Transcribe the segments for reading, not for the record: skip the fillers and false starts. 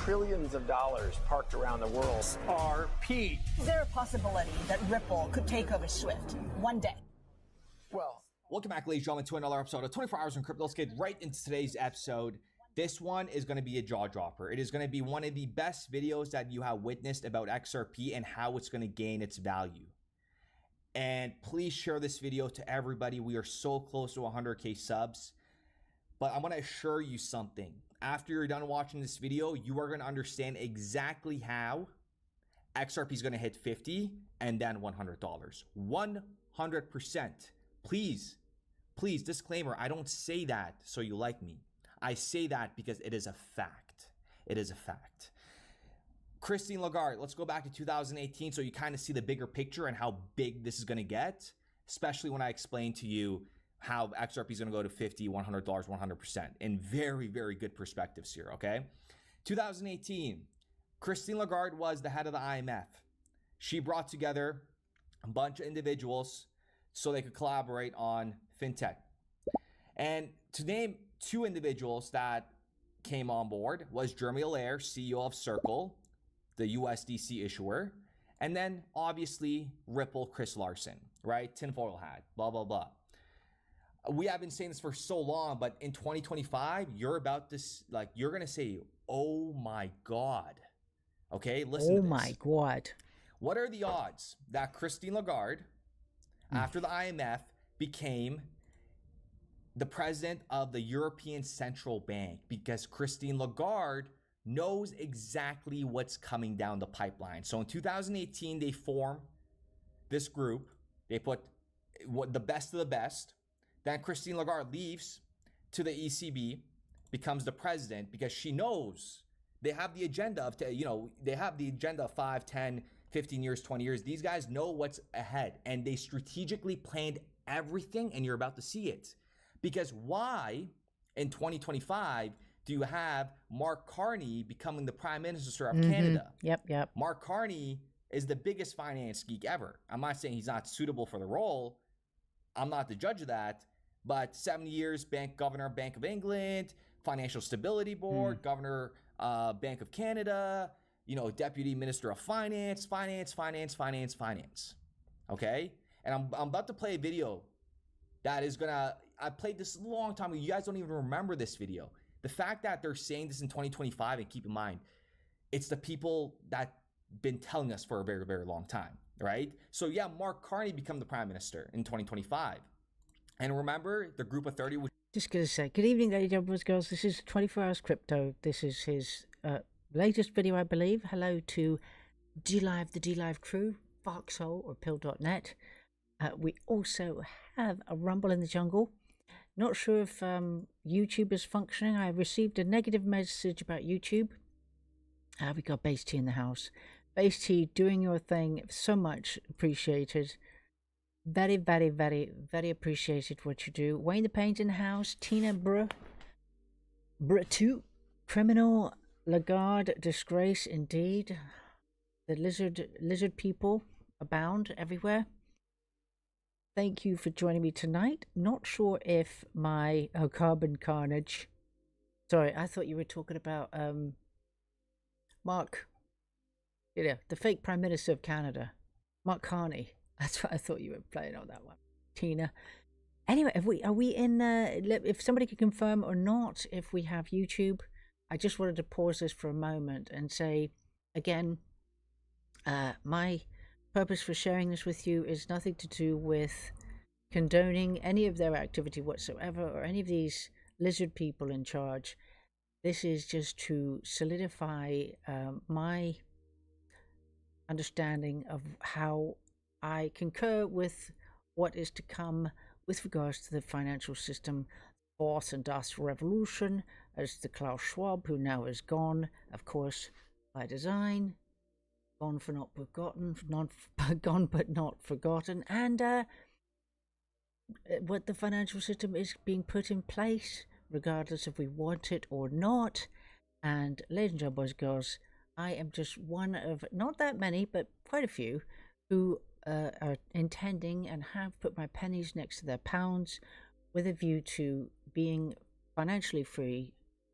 trillions of dollars parked around the world. XRP. Is there a possibility that Ripple could take over Swift one day? Well, welcome back, ladies and gentlemen, to another episode of 24 Hours in Crypto. Let's get right into today's episode. This one is going to be a jaw dropper. It is going to be one of the best videos that you have witnessed about XRP and how it's going to gain its value. And please share this video to everybody. We are so close to 100K subs. But I'm going to assure you something. After you're done watching this video, you are going to understand exactly how XRP is going to hit 50 and then $100. 100%. Please, disclaimer, I don't say that so you like me. I say that because it is a fact. It is a fact. Christine Lagarde, let's go back to 2018 so you kind of see the bigger picture and how big this is going to get, especially when I explain to you how XRP is going to go to $50, $100, 100% in very, very good perspectives here, okay? 2018, Christine Lagarde was the head of the IMF. She brought together a bunch of individuals so they could collaborate on fintech. And to name two individuals that came on board was Jeremy Allaire, CEO of Circle, the USDC issuer, and then obviously Ripple, Chris Larsen, right? Tinfoil hat, blah, blah, blah. We have been saying this for so long, but in 2025, you're about this, like, you're going to say, oh my God. Okay, listen to this. Oh my God. What are the odds that Christine Lagarde, after the IMF, became the president of the European Central Bank? Because Christine Lagarde knows exactly what's coming down the pipeline. So in 2018, they form this group. They put the best of the best. Then Christine Lagarde leaves to the ECB, becomes the president, because she knows they have the agenda of, they have the agenda of 5, 10, 15 years, 20 years. These guys know what's ahead, and they strategically planned everything, and you're about to see it. Because why in 2025 do you have Mark Carney becoming the Prime Minister of Canada? Yep. Mark Carney is the biggest finance geek ever. I'm not saying he's not suitable for the role. I'm not the judge of that. But 70 years, governor, Bank of England, Financial Stability Board, governor, Bank of Canada, deputy minister of finance. Okay? And I'm about to play a video that is I played this a long time ago. You guys don't even remember this video. The fact that they're saying this in 2025, and keep in mind, it's the people that been telling us for a very, very long time, right? So yeah, Mark Carney become the prime minister in 2025. And remember, the group of 30 was... Just going to say, good evening, ladies and gentlemen, girls. This is 24 Hours Crypto. This is his latest video, I believe. Hello to DLive, the DLive crew, Foxhole or Pill.net. We also have a Rumble in the Jungle. Not sure if YouTube is functioning. I received a negative message about YouTube. We got Base T in the house. Base T, doing your thing. So much appreciated. Very, very, very, very appreciated what you do. Wayne the Paint in the house. Tina Bruh 2. Criminal Lagarde disgrace indeed. The lizard people abound everywhere. Thank you for joining me tonight. Not sure if my carbon carnage. Sorry, I thought you were talking about Mark. The fake Prime Minister of Canada, Mark Carney. That's what I thought you were playing on that one, Tina. Anyway, are we in? If somebody can confirm or not, if we have YouTube, I just wanted to pause this for a moment and say again, my purpose for sharing this with you is nothing to do with condoning any of their activity whatsoever or any of these lizard people in charge. This is just to solidify my understanding of how I concur with what is to come with regards to the financial system, fourth industrial revolution, as the Klaus Schwab, who now is gone, of course, by design, gone for not forgotten, gone but not forgotten, and what the financial system is being put in place, regardless if we want it or not. And ladies and gentlemen, boys and girls, I am just one of not that many, but quite a few who are intending and have put my pennies next to their pounds with a view to being financially free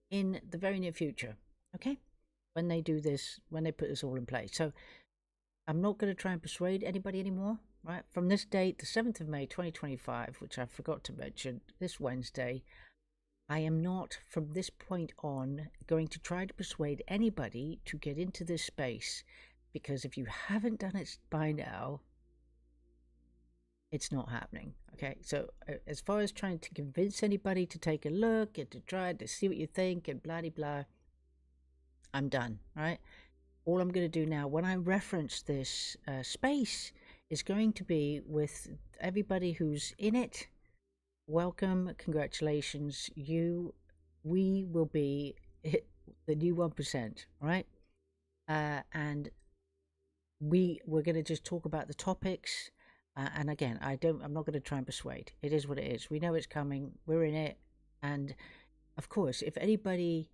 in the very near future. Okay? when they do this, when they put this all in place. So I'm not going to try and persuade anybody anymore, right? From this date, the 7th of May, 2025, which I forgot to mention, this Wednesday, I am not, from this point on, going to try to persuade anybody to get into this space, because if you haven't done it by now, it's not happening. Okay, so as far as trying to convince anybody to take a look and to try to see what you think and blah blah, I'm done. Right, all I'm going to do now when I reference this space is going to be with everybody who's in it. Welcome, congratulations, we will be the new 1%, right? And we're going to just talk about the topics. And again, I'm not going to try and persuade. It is what it is. We know it's coming. We're in it. And of course, if anybody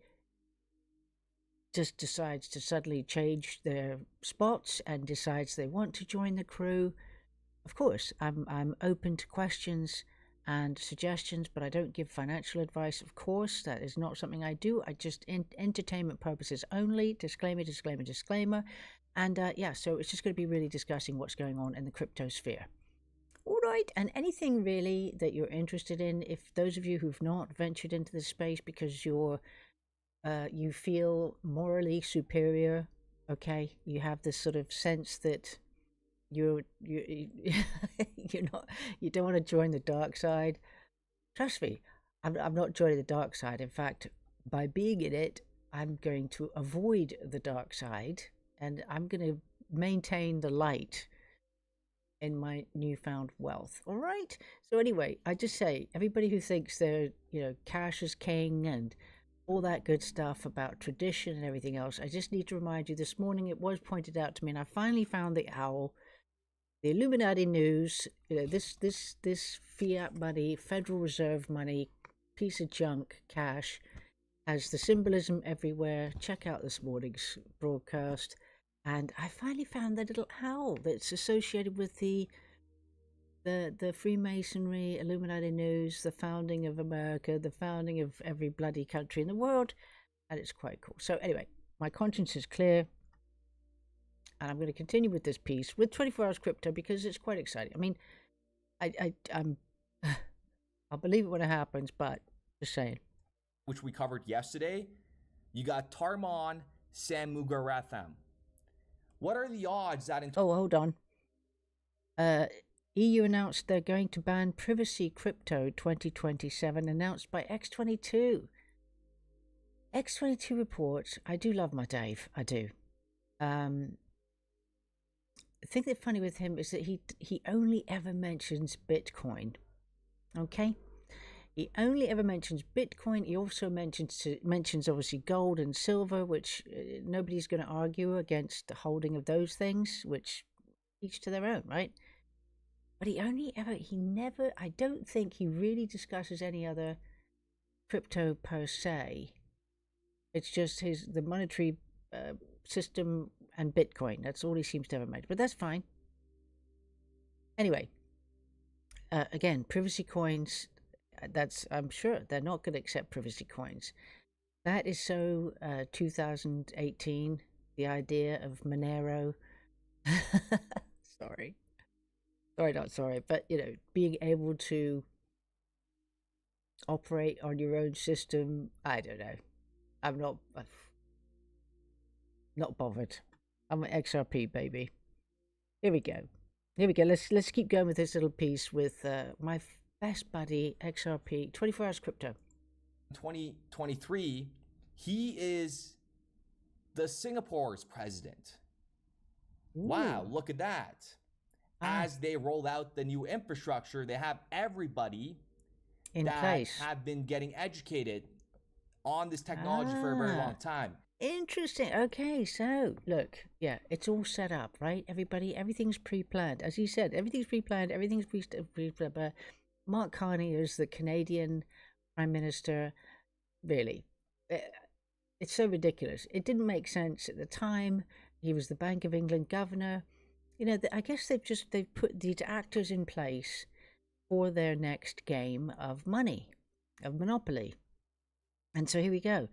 just decides to suddenly change their spots and decides they want to join the crew, of course, I'm open to questions and suggestions, but I don't give financial advice. Of course, that is not something I do. I just entertainment purposes only. Disclaimer, disclaimer, disclaimer. And yeah, so it's just going to be really discussing what's going on in the crypto sphere. All right, and anything really that you're interested in, if those of you who've not ventured into this space because you feel morally superior, okay, you have this sort of sense that you don't want to join the dark side. Trust me, I'm not joining the dark side. In fact, by being in it, I'm going to avoid the dark side, and I'm going to maintain the light in my newfound wealth. All right. So anyway, I just say everybody who thinks they're, cash is king and all that good stuff about tradition and everything else, I just need to remind you, this morning it was pointed out to me, and I finally found the owl. The Illuminati news, this fiat money, Federal Reserve money, piece of junk, cash, has the symbolism everywhere. Check out this morning's broadcast. And I finally found the little owl that's associated with the Freemasonry, Illuminati news, the founding of America, the founding of every bloody country in the world. And it's quite cool. So anyway, my conscience is clear. And I'm going to continue with this piece with 24 Hours Crypto because it's quite exciting. I mean, I'm I'll believe it when it happens, but just saying. Which we covered yesterday. You got Tarman Shanmugaratnam. What are the odds that in... Oh, hold on. EU announced they're going to ban privacy crypto 2027, announced by X22. X22 reports, I do love my Dave, I do. The thing that's funny with him is that he only ever mentions Bitcoin. Okay? He only ever mentions Bitcoin. He also mentions obviously gold and silver, which nobody's going to argue against the holding of those things, which each to their own, right? But he never, I don't think he really discusses any other crypto per se. It's just the monetary system and Bitcoin. That's all he seems to ever mention, but that's fine. Anyway, again, privacy coins. I'm sure they're not going to accept privacy coins. That is so 2018, the idea of Monero. Not sorry, but being able to operate on your own system, I don't know. I'm not bothered. I'm an XRP baby. Here we go. Let's keep going with this little piece with my best buddy, XRP, 24 Hours Crypto. 2023, he is the Singapore's president. Ooh. Wow, look at that. As they roll out the new infrastructure, they have everybody in place have been getting educated on this technology for a very long time. Interesting. Okay, so look, yeah, it's all set up, right? Everything's pre-planned. As you said, everything's pre-planned, everything's pre-planned. Mark Carney is the Canadian Prime Minister. Really, it's so ridiculous. It didn't make sense at the time. He was the Bank of England governor. I guess they've put these actors in place for their next game of money, of Monopoly. And so here we go.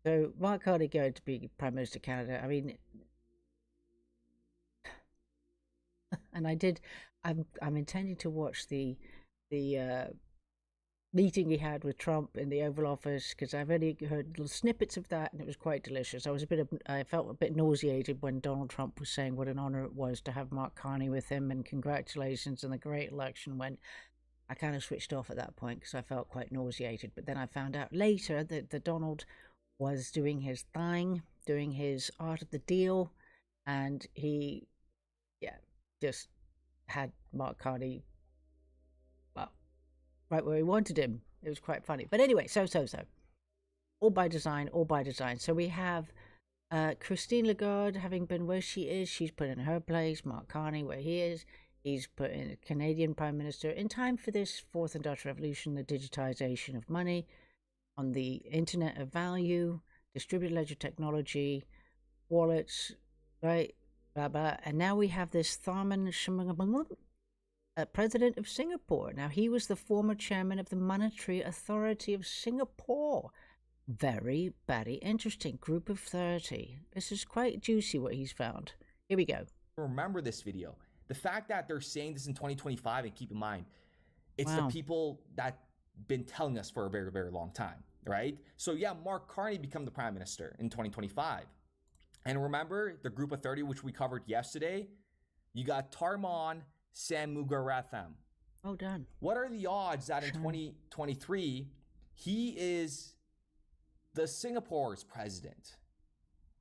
So Mark Carney going to be Prime Minister of Canada. I mean, and I'm intending to watch the meeting he had with Trump in the Oval Office, because I've only heard little snippets of that, and it was quite delicious. I felt a bit nauseated when Donald Trump was saying what an honor it was to have Mark Carney with him, and congratulations on the great election. When I kind of switched off at that point because I felt quite nauseated. But then I found out later that Donald was doing his thing, doing his art of the deal, and he, yeah, just had Mark Carney, well, right where he wanted him. It was quite funny. But anyway, so. All by design, all by design. So we have Christine Lagarde having been where she is. She's put in her place. Mark Carney where he is. He's put in a Canadian Prime Minister in time for this fourth industrial revolution, the digitization of money, on the Internet of Value, distributed ledger technology, wallets, right, blah, blah. And now we have this Tharman Shanmugaratnam, president of Singapore. Now, he was the former chairman of the Monetary Authority of Singapore. Very interesting. Group of 30. This is quite juicy what he's found. Here we go. Remember this video. The fact that they're saying this in 2025, and keep in mind, it's the people that been telling us for a very, very long time, right? So yeah, Mark Carney become the prime minister in 2025. And remember the group of 30, which we covered yesterday? You got Tharman Shanmugaratnam. Oh, done. What are the odds that in 2023, he is the Singapore's president?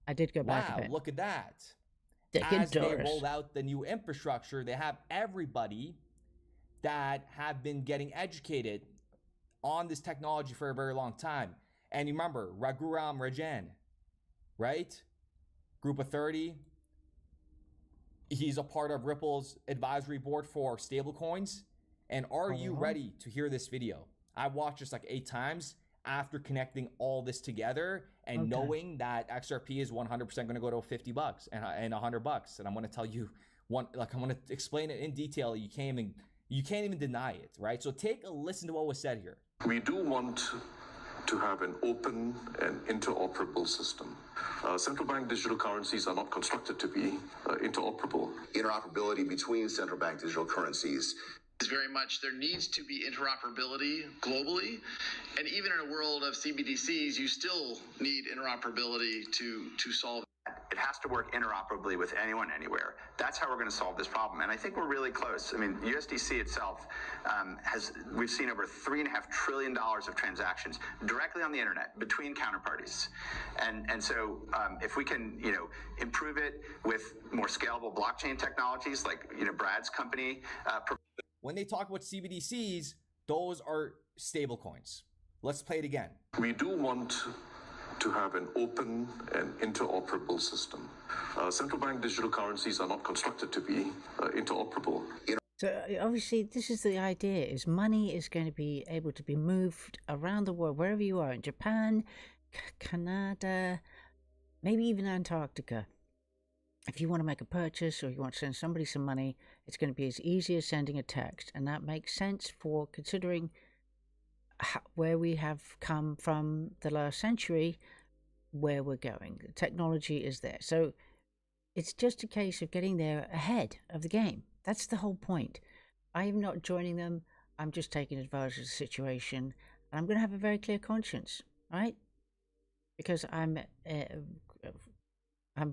I did go back a bit. Wow, look at that. As they roll out the new infrastructure, they have everybody that have been getting educated on this technology for a very long time. And you remember, Raghuram Rajan, right? Group of 30. He's a part of Ripple's advisory board for stablecoins. And are you ready to hear this video? I watched this like 8 times after connecting all this together and knowing that XRP is 100% going to go to $50 and $100. And I'm going to tell you I'm going to explain it in detail. You can't even deny it, right? So take a listen to what was said here. We do want to have an open and interoperable system. Central bank digital currencies are not constructed to be interoperable. Interoperability between central bank digital currencies is very much there needs to be interoperability globally. And even in a world of CBDCs, you still need interoperability to solve. It has to work interoperably with anyone, anywhere. That's how we're going to solve this problem. And I think we're really close. I mean, USDC itself we've seen over $3.5 trillion of transactions directly on the internet between counterparties. And so if we can, improve it with more scalable blockchain technologies like, Brad's company. When they talk about CBDCs, those are stable coins. Let's play it again. We do want to have an open and interoperable system. Central bank digital currencies are not constructed to be interoperable. So obviously this is the idea, is money is going to be able to be moved around the world, wherever you are, in Japan, Canada, maybe even Antarctica. If you want to make a purchase or you want to send somebody some money, it's going to be as easy as sending a text. And that makes sense for considering where we have come from the last century, where we're going. The technology is there. So it's just a case of getting there ahead of the game. That's the whole point. I am not joining them. I'm just taking advantage of the situation. And I'm going to have a very clear conscience, right? Because I'm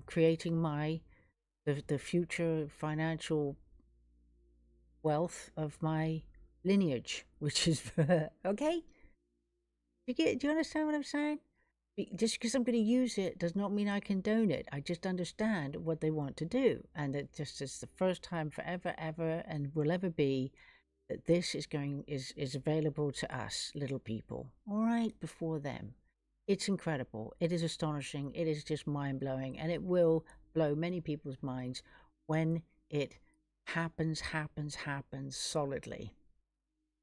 creating the future financial wealth of my lineage, which is okay. Do you understand what I'm saying? Just because I'm going to use it does not mean I condone it. I just understand what they want to do, and it just is the first time forever, ever, and will ever be that this is available to us little people. All right, before them. It's incredible. It is astonishing. It is just mind-blowing, and it will blow many people's minds when it happens solidly.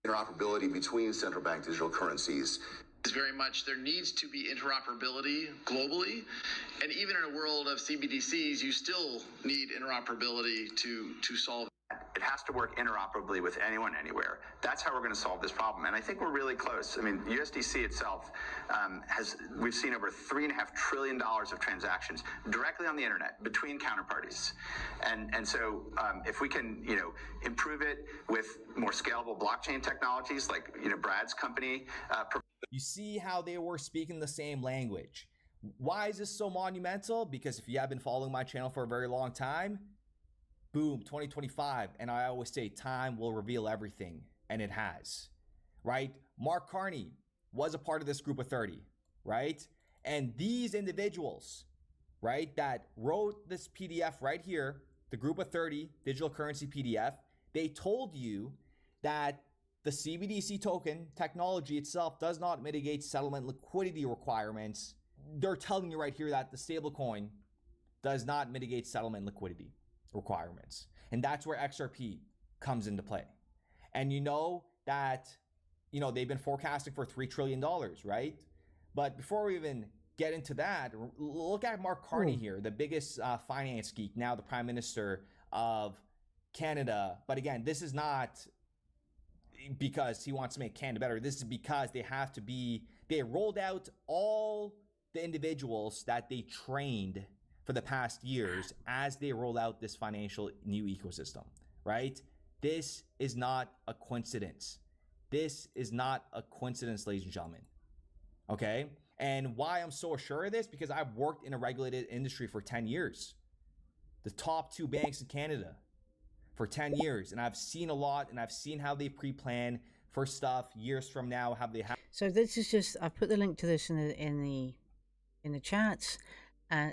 Interoperability between central bank digital currencies is very much there needs to be interoperability globally. And even in a world of CBDCs, you still need interoperability to solve. It has to work interoperably with anyone, anywhere. That's how we're going to solve this problem. And I think we're really close. I mean, USDC itself we've seen over $3.5 trillion of transactions directly on the internet between counterparties. And so if we can, improve it with more scalable blockchain technologies like, Brad's company. You see how they were speaking the same language. Why is this so monumental? Because if you have been following my channel for a very long time, boom, 2025. And I always say time will reveal everything. And it has, right? Mark Carney was a part of this group of 30, right? And these individuals, right, that wrote this PDF right here, the group of 30 digital currency PDF, they told you that the CBDC token technology itself does not mitigate settlement liquidity requirements. They're telling you right here that the stablecoin does not mitigate settlement liquidity requirements. And that's where XRP comes into play. And you know that, they've been forecasting for $3 trillion, right? But before we even get into that, look at Mark Carney here, the biggest finance geek, now the Prime Minister of Canada. But again, this is not because he wants to make Canada better. This is because they rolled out all the individuals that they trained for the past years as they roll out this financial new ecosystem, right? This is not a coincidence. This is not a coincidence, ladies and gentlemen. Okay? And why I'm so sure of this, because I've worked in a regulated industry for 10 years. The top 2 banks in Canada for 10 years. And I've seen a lot, and I've seen how they pre-plan for stuff years from now, how they have. So this is just, I've put the link to this in the chats.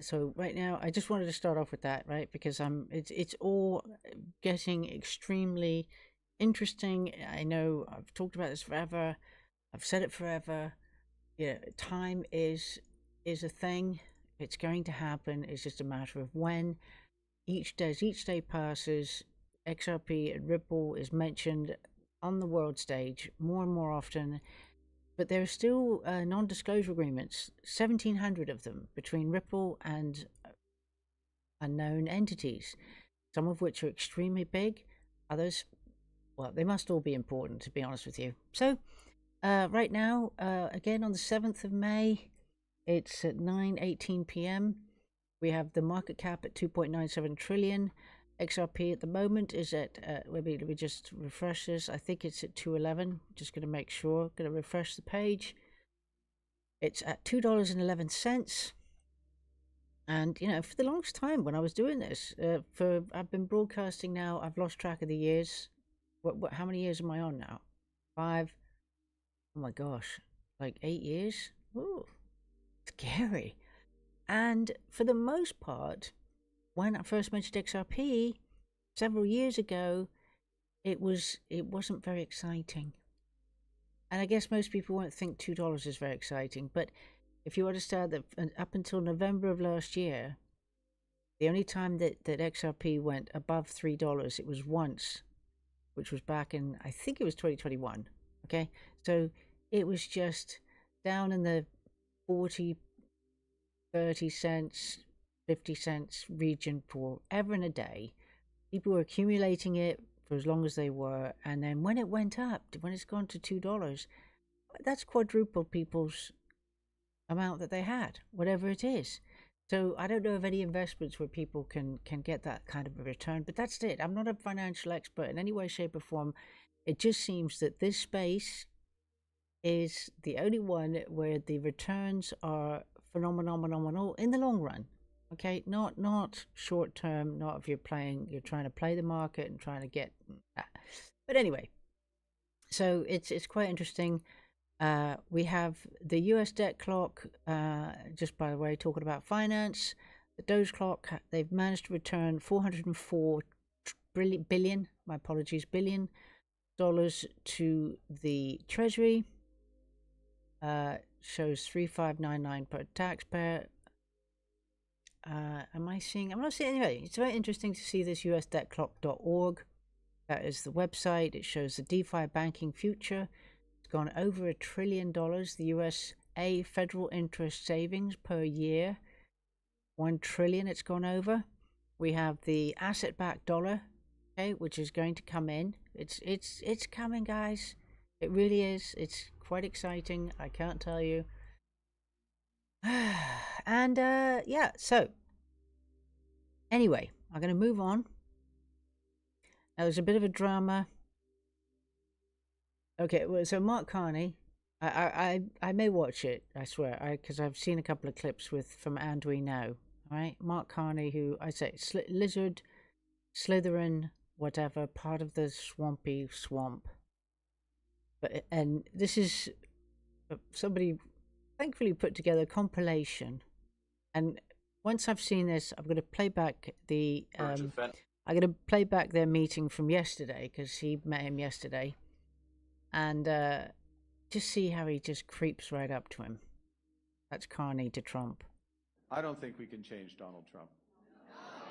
So right now, I just wanted to start off with that, right? Because it's all getting extremely interesting. I know I've talked about this forever. I've said it forever. Time is a thing. It's going to happen. It's just a matter of when. Each day passes, XRP and Ripple is mentioned on the world stage more and more often. But there are still non-disclosure agreements, 1,700 of them, between Ripple and unknown entities, some of which are extremely big, others, well, they must all be important, to be honest with you. So, right now, again, on the 7th of May, it's at 9:18 p.m. We have the market cap at 2.97 trillion. XRP at the moment is at, let me just refresh this. I think it's at 211. Just going to make sure. Going to refresh the page. It's at $2.11. And, for the longest time when I was doing this, I've been broadcasting now, I've lost track of the years. How many years am I on now? 5. Oh my gosh. Like 8 years? Ooh, scary. And for the most part, when I first mentioned XRP several years ago, it wasn't very exciting. And I guess most people won't think $2 is very exciting. But if you understand that up until November of last year, the only time that XRP went above $3, it was once, which was back in, I think it was 2021. Okay, so it was just down in the 40, 30 cents, 50 cents region forever and a day. People were accumulating it for as long as they were, and then when it went up, when it's gone to $2, that's quadrupled people's amount that they had, whatever it is. So I don't know of any investments where people can get that kind of a return, but that's it. I'm not a financial expert in any way, shape, or form. It just seems that this space is the only one where the returns are phenomenal in the long run. Okay, not short term, not if you're trying to play the market and trying to get that. But anyway, so it's quite interesting. We have the US debt clock, just by the way, talking about finance. The Doge clock, they've managed to return $404 billion to the Treasury. Shows 3,599 per taxpayer. I'm not seeing anyway. It's very interesting to see this usdebtclock.org. That is the website. It shows the DeFi banking future. It's gone over $1 trillion. The USA federal interest savings per year, 1 trillion it's gone over. We have the asset-backed dollar okay, which is going to come in. It's coming, guys. It really is. It's quite exciting. I can't tell you. And yeah, so anyway, I'm going to move on. Now, there's a bit of a drama. Okay, well, so Mark Carney, I may watch it, I swear, because I've seen a couple of clips from And We Know. All right, Mark Carney, who I say lizard, Slytherin, whatever, part of the swampy swamp. And this is somebody thankfully put together a compilation, and once I've seen this, I'm going to play back I'm going to play back their meeting from yesterday, because he met him yesterday, and just see how he just creeps right up to him. That's Carney to Trump. I don't think we can change Donald Trump.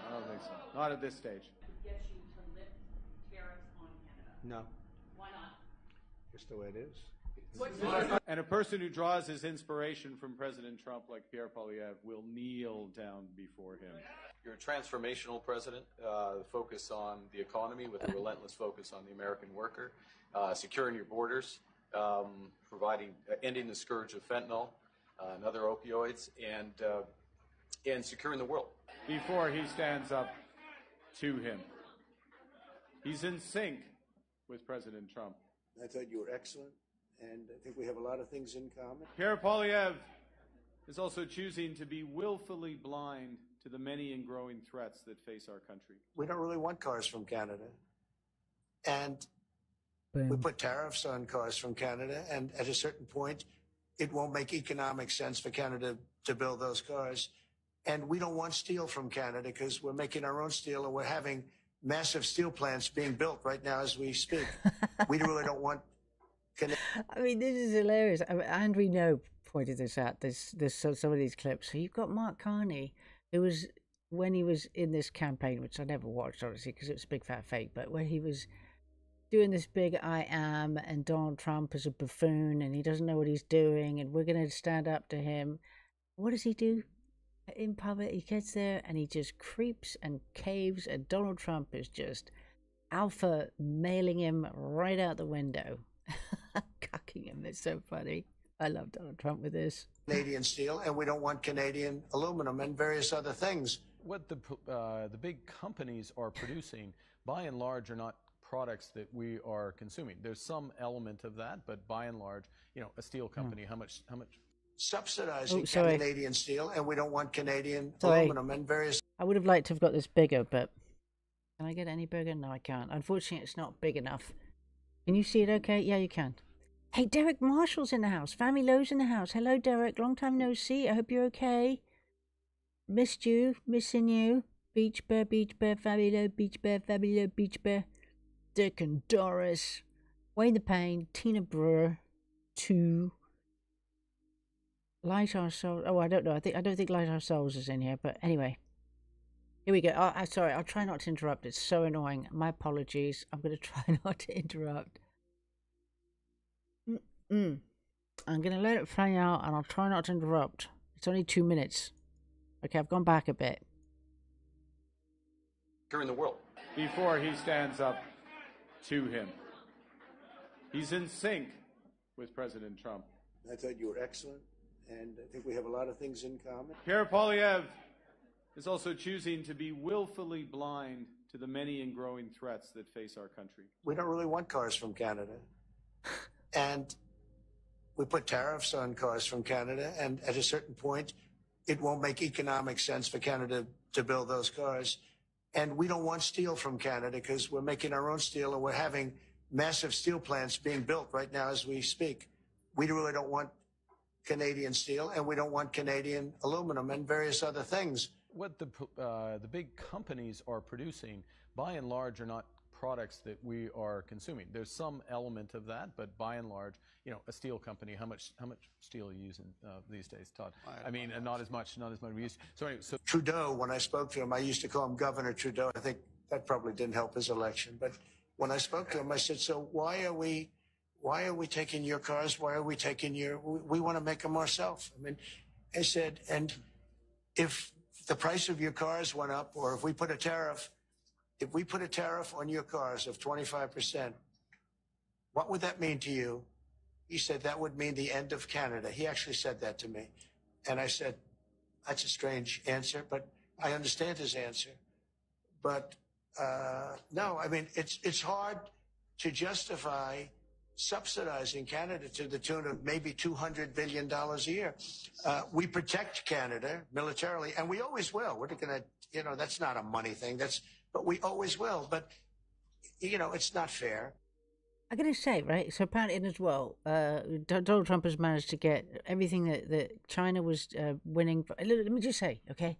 I don't think so. Not at this stage. Get you to lift tariffs on Canada. No. Why not? Just the way it is. And a person who draws his inspiration from President Trump, like Pierre Poilievre, will kneel down before him. You're a transformational president, focus on the economy with a relentless focus on the American worker, securing your borders, ending the scourge of fentanyl and other opioids, and securing the world. Before he stands up to him, he's in sync with President Trump. I thought you were excellent, and I think we have a lot of things in common. Pierre Poilievre is also choosing to be willfully blind to the many and growing threats that face our country. We don't really want cars from Canada. And Boom. we put tariffs on cars from Canada, and at a certain point, it won't make economic sense for Canada to build those cars. And we don't want steel from Canada because we're making our own steel, and we're having massive steel plants being built right now as we speak. We really don't want... I mean, this is hilarious. I mean, Andrew No pointed this out. There's some of these clips. So you've got Mark Carney, who was, when he was in this campaign, which I never watched, obviously, because it was big fat fake, but when he was doing this big I am, and Donald Trump is a buffoon, and he doesn't know what he's doing, and we're going to stand up to him. What does he do in public? He gets there, and he just creeps and caves, and Donald Trump is just alpha mailing him right out the window. Cucking him. It's so funny. I love Donald Trump with this. Canadian steel, and we don't want Canadian aluminum and various other things. What the big companies are producing, by and large, are not products that we are consuming. There's some element of that, but by and large, a steel company, how much subsidizing Canadian steel, and we don't want Canadian aluminum and various... I would have liked to have got this bigger, but can I get it any bigger? No, I can't. Unfortunately, it's not big enough. Can you see it okay? Yeah, you can. Hey, Derek Marshall's in the house. Family Lowe's in the house. Hello, Derek. Long time no see. I hope you're okay. Missed you. Missing you. Beach Bear, Family Lowe, Beach Bear, Family Lowe, Beach Bear. Dick and Doris. Wayne the Pain. Tina Brewer. 2. Light Our Souls. Oh, I don't know. I don't think Light Our Souls is in here, but anyway. Here we go. Oh, sorry, I'll try not to interrupt. It's so annoying. My apologies. I'm going to try not to interrupt. I'm going to let it play out, and I'll try not to interrupt. It's only 2 minutes. Okay, I've gone back a bit. securing the world. Before he stands up to him, he's in sync with President Trump. I thought you were excellent, and I think we have a lot of things in common. Pierre Poilievre is also choosing to be willfully blind to the many and growing threats that face our country. We don't really want cars from Canada. And we put tariffs on cars from Canada, and at a certain point, it won't make economic sense for Canada to build those cars. And we don't want steel from Canada because we're making our own steel, and we're having massive steel plants being built right now as we speak. We really don't want Canadian steel, and we don't want Canadian aluminum and various other things. What the big companies are producing, by and large, are not products that we are consuming. There's some element of that, but by and large, a steel company, how much steel are you using these days, Todd? I mean, not as much we used. So anyway, Trudeau, when I spoke to him, I used to call him Governor Trudeau. I think that probably didn't help his election. But when I spoke to him, I said, so why are we taking your cars? Why are we taking we want to make them ourselves. I mean, I said, and if the price of your cars went up, or if we put a tariff, if we put a tariff on your cars of 25%, what would that mean to you? He said that would mean the end of Canada. He actually said that to me. And I said, that's a strange answer, but I understand his answer. But no, I mean, it's hard to justify subsidizing Canada to the tune of maybe $200 billion a year. We protect Canada militarily, and we always will. We're going to, that's not a money thing. But we always will. But, it's not fair. I'm going to say, right, so apparently as well, Donald Trump has managed to get everything that China was winning. Let me just say, okay,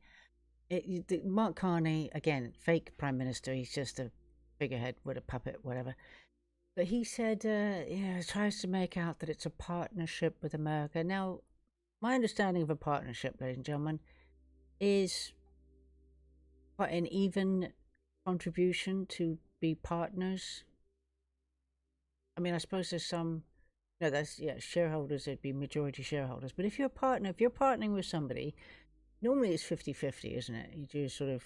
Mark Carney, again, fake prime minister, he's just a figurehead with a puppet, whatever. But he said, tries to make out that it's a partnership with America. Now, my understanding of a partnership, ladies and gentlemen, is quite an even contribution to be partners. I mean, I suppose there's some, shareholders, there'd be majority shareholders. But if you're partnering with somebody, normally it's 50-50, isn't it? You do sort of,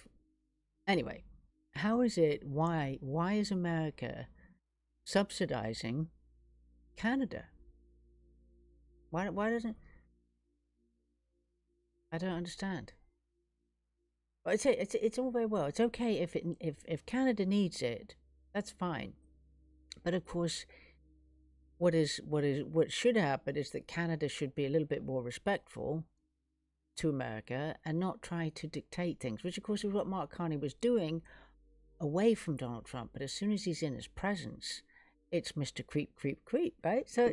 anyway, how is it, why is America subsidizing Canada? Why doesn't, I don't understand. But it's all very well. It's okay if Canada needs it, that's fine. But of course, what should happen is that Canada should be a little bit more respectful to America and not try to dictate things, which of course is what Mark Carney was doing away from Donald Trump. But as soon as he's in his presence, it's Mr. Creep, Creep, Creep, right? So,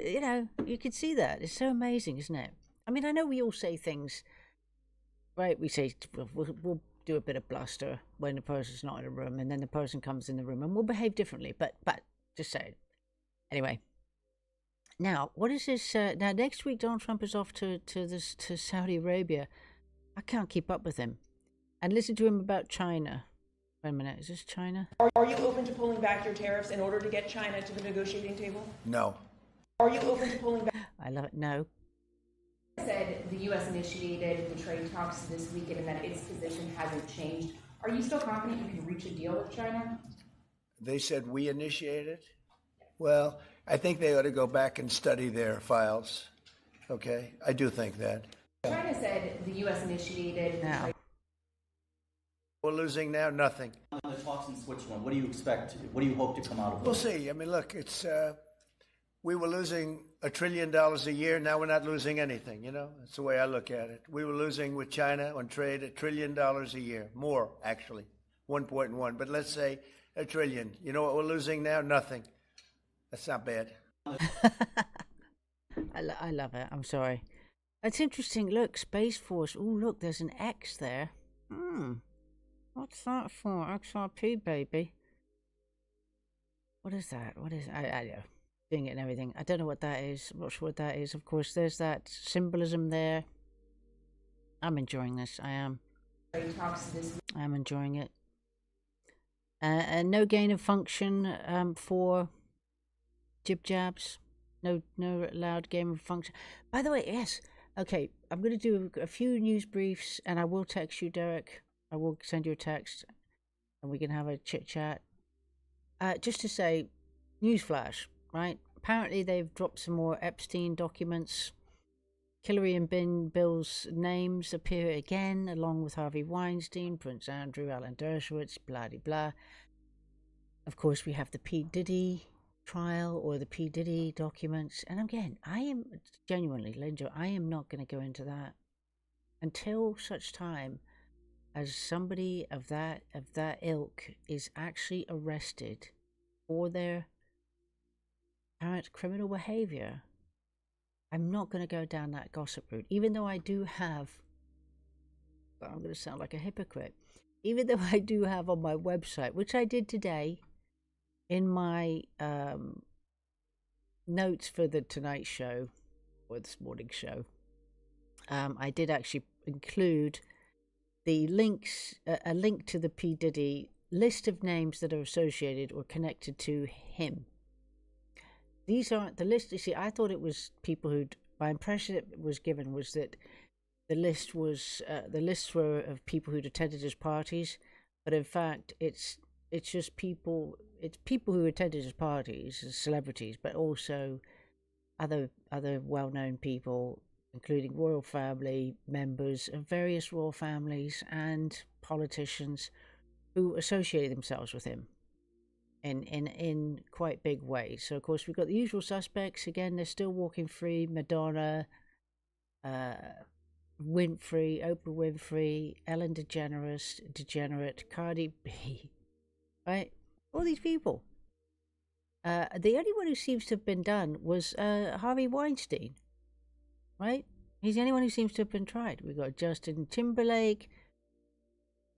you can see that. It's so amazing, isn't it? I mean, I know we all say things, right? We say, we'll do a bit of bluster when the person's not in a room, and then the person comes in the room, and we'll behave differently. But just saying. Anyway. Now, what is this? Now, next week, Donald Trump is off to Saudi Arabia. I can't keep up with him. And listen to him about China. Wait a minute, is this China? Are you open to pulling back your tariffs in order to get China to the negotiating table? No. Are you open to pulling back? I love it. No. Said the U.S. initiated the trade talks this weekend and that its position hasn't changed. Are you still confident you can reach a deal with China? They said we initiated? Well, I think they ought to go back and study their files. Okay? I do think that. China said the U.S. initiated... Now. We're losing now nothing. On the talks in Switzerland, what do you expect? What do you hope to come out of it? We'll see. I mean, look, it's we were losing $1 trillion a year. Now we're not losing anything. That's the way I look at it. We were losing with China on trade $1 trillion a year, more actually, 1.1. But let's say $1 trillion. You know what we're losing now? Nothing. That's not bad. I love it. I'm sorry. It's interesting. Look, Space Force. Oh, look, there's an X there. What's that for? XRP, baby. What is that? What is... I know. Doing it and everything. I don't know what that is. I'm not sure what that is. Of course, there's that symbolism there. I'm enjoying this. I am. I'm enjoying it. And no gain of function for jib jabs. No allowed gain of function. By the way, yes. Okay, I'm going to do a few news briefs, and I will text you, Derek. I will send you a text, and we can have a chit chat. Just to say, newsflash, right? Apparently, they've dropped some more Epstein documents. Hillary and Bill's names appear again, along with Harvey Weinstein, Prince Andrew, Alan Dershowitz, blah blah blah. Of course, we have the P. Diddy trial or the P. Diddy documents, and again, I am genuinely, Linda, I am not going to go into that until such time as somebody of that ilk is actually arrested for their apparent criminal behavior. I'm not going to go down that gossip route, even though I do have, well, I'm going to sound like a hypocrite, even though I do have on my website, which I did today in my notes for the Tonight Show, or this morning show, I did actually include the links, a link to the P. Diddy list of names that are associated or connected to him. These aren't the list. You see, I thought it was people who'd. My impression it was given was that the lists were of people who'd attended his parties, but in fact, it's it's just people. It's people who attended his parties as celebrities, but also other well-known people, including royal family members of various royal families and politicians who associated themselves with him in quite big ways. So of course we've got the usual suspects. Again, they're still walking free. Madonna, Winfrey, Oprah Winfrey, Ellen DeGenerate, Cardi B, right? All these people. The only one who seems to have been done was Harvey Weinstein, right? He's the only one who seems to have been tried. We've got Justin Timberlake,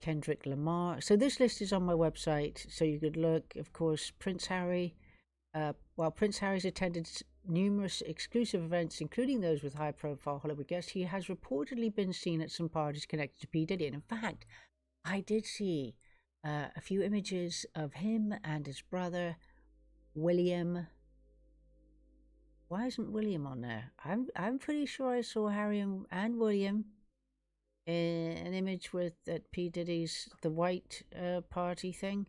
Kendrick Lamar. So this list is on my website, so you could look. Of course, Prince Harry. While Prince Harry's attended numerous exclusive events, including those with high-profile Hollywood guests, he has reportedly been seen at some parties connected to P. Diddy. And in fact, I did see a few images of him and his brother, William. Why isn't William on there? I'm pretty sure I saw Harry and William in an image with at P. Diddy's the white party thing.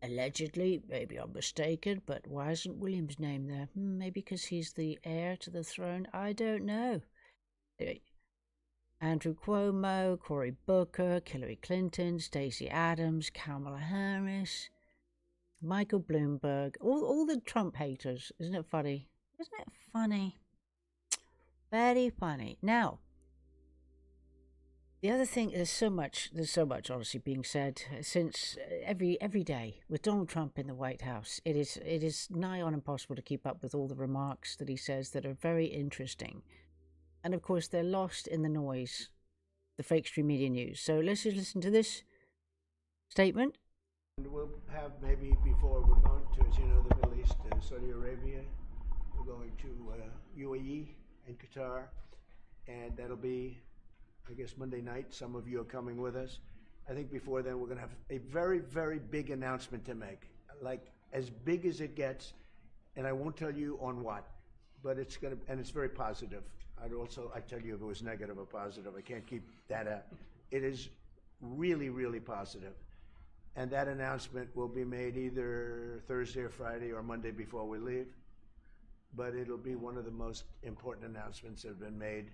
Allegedly, maybe I'm mistaken, but why isn't William's name there? Maybe because he's the heir to the throne. I don't know. Andrew Cuomo, Cory Booker, Hillary Clinton, Stacey Adams, Kamala Harris, Michael Bloomberg, all the Trump haters. Isn't it funny? Isn't it funny? Very funny. Now, the other thing, there's so much honestly being said since every day with Donald Trump in the White House. It is nigh on impossible to keep up with all the remarks that he says that are very interesting. And of course, they're lost in the noise, the fake stream media news. So let's just listen to this statement. And we'll have maybe before we're going to, as you know, the Middle East and Saudi Arabia. We're going to UAE and Qatar, and that'll be, I guess, Monday night. Some of you are coming with us. I think before then we're going to have a very, very big announcement to make, like as big as it gets, and I won't tell you on what, but it's going to, and it's very positive. I'd tell you if it was negative or positive. I can't keep that out. It is really, really positive. And that announcement will be made either Thursday or Friday or Monday before we leave. But it'll be one of the most important announcements that have been made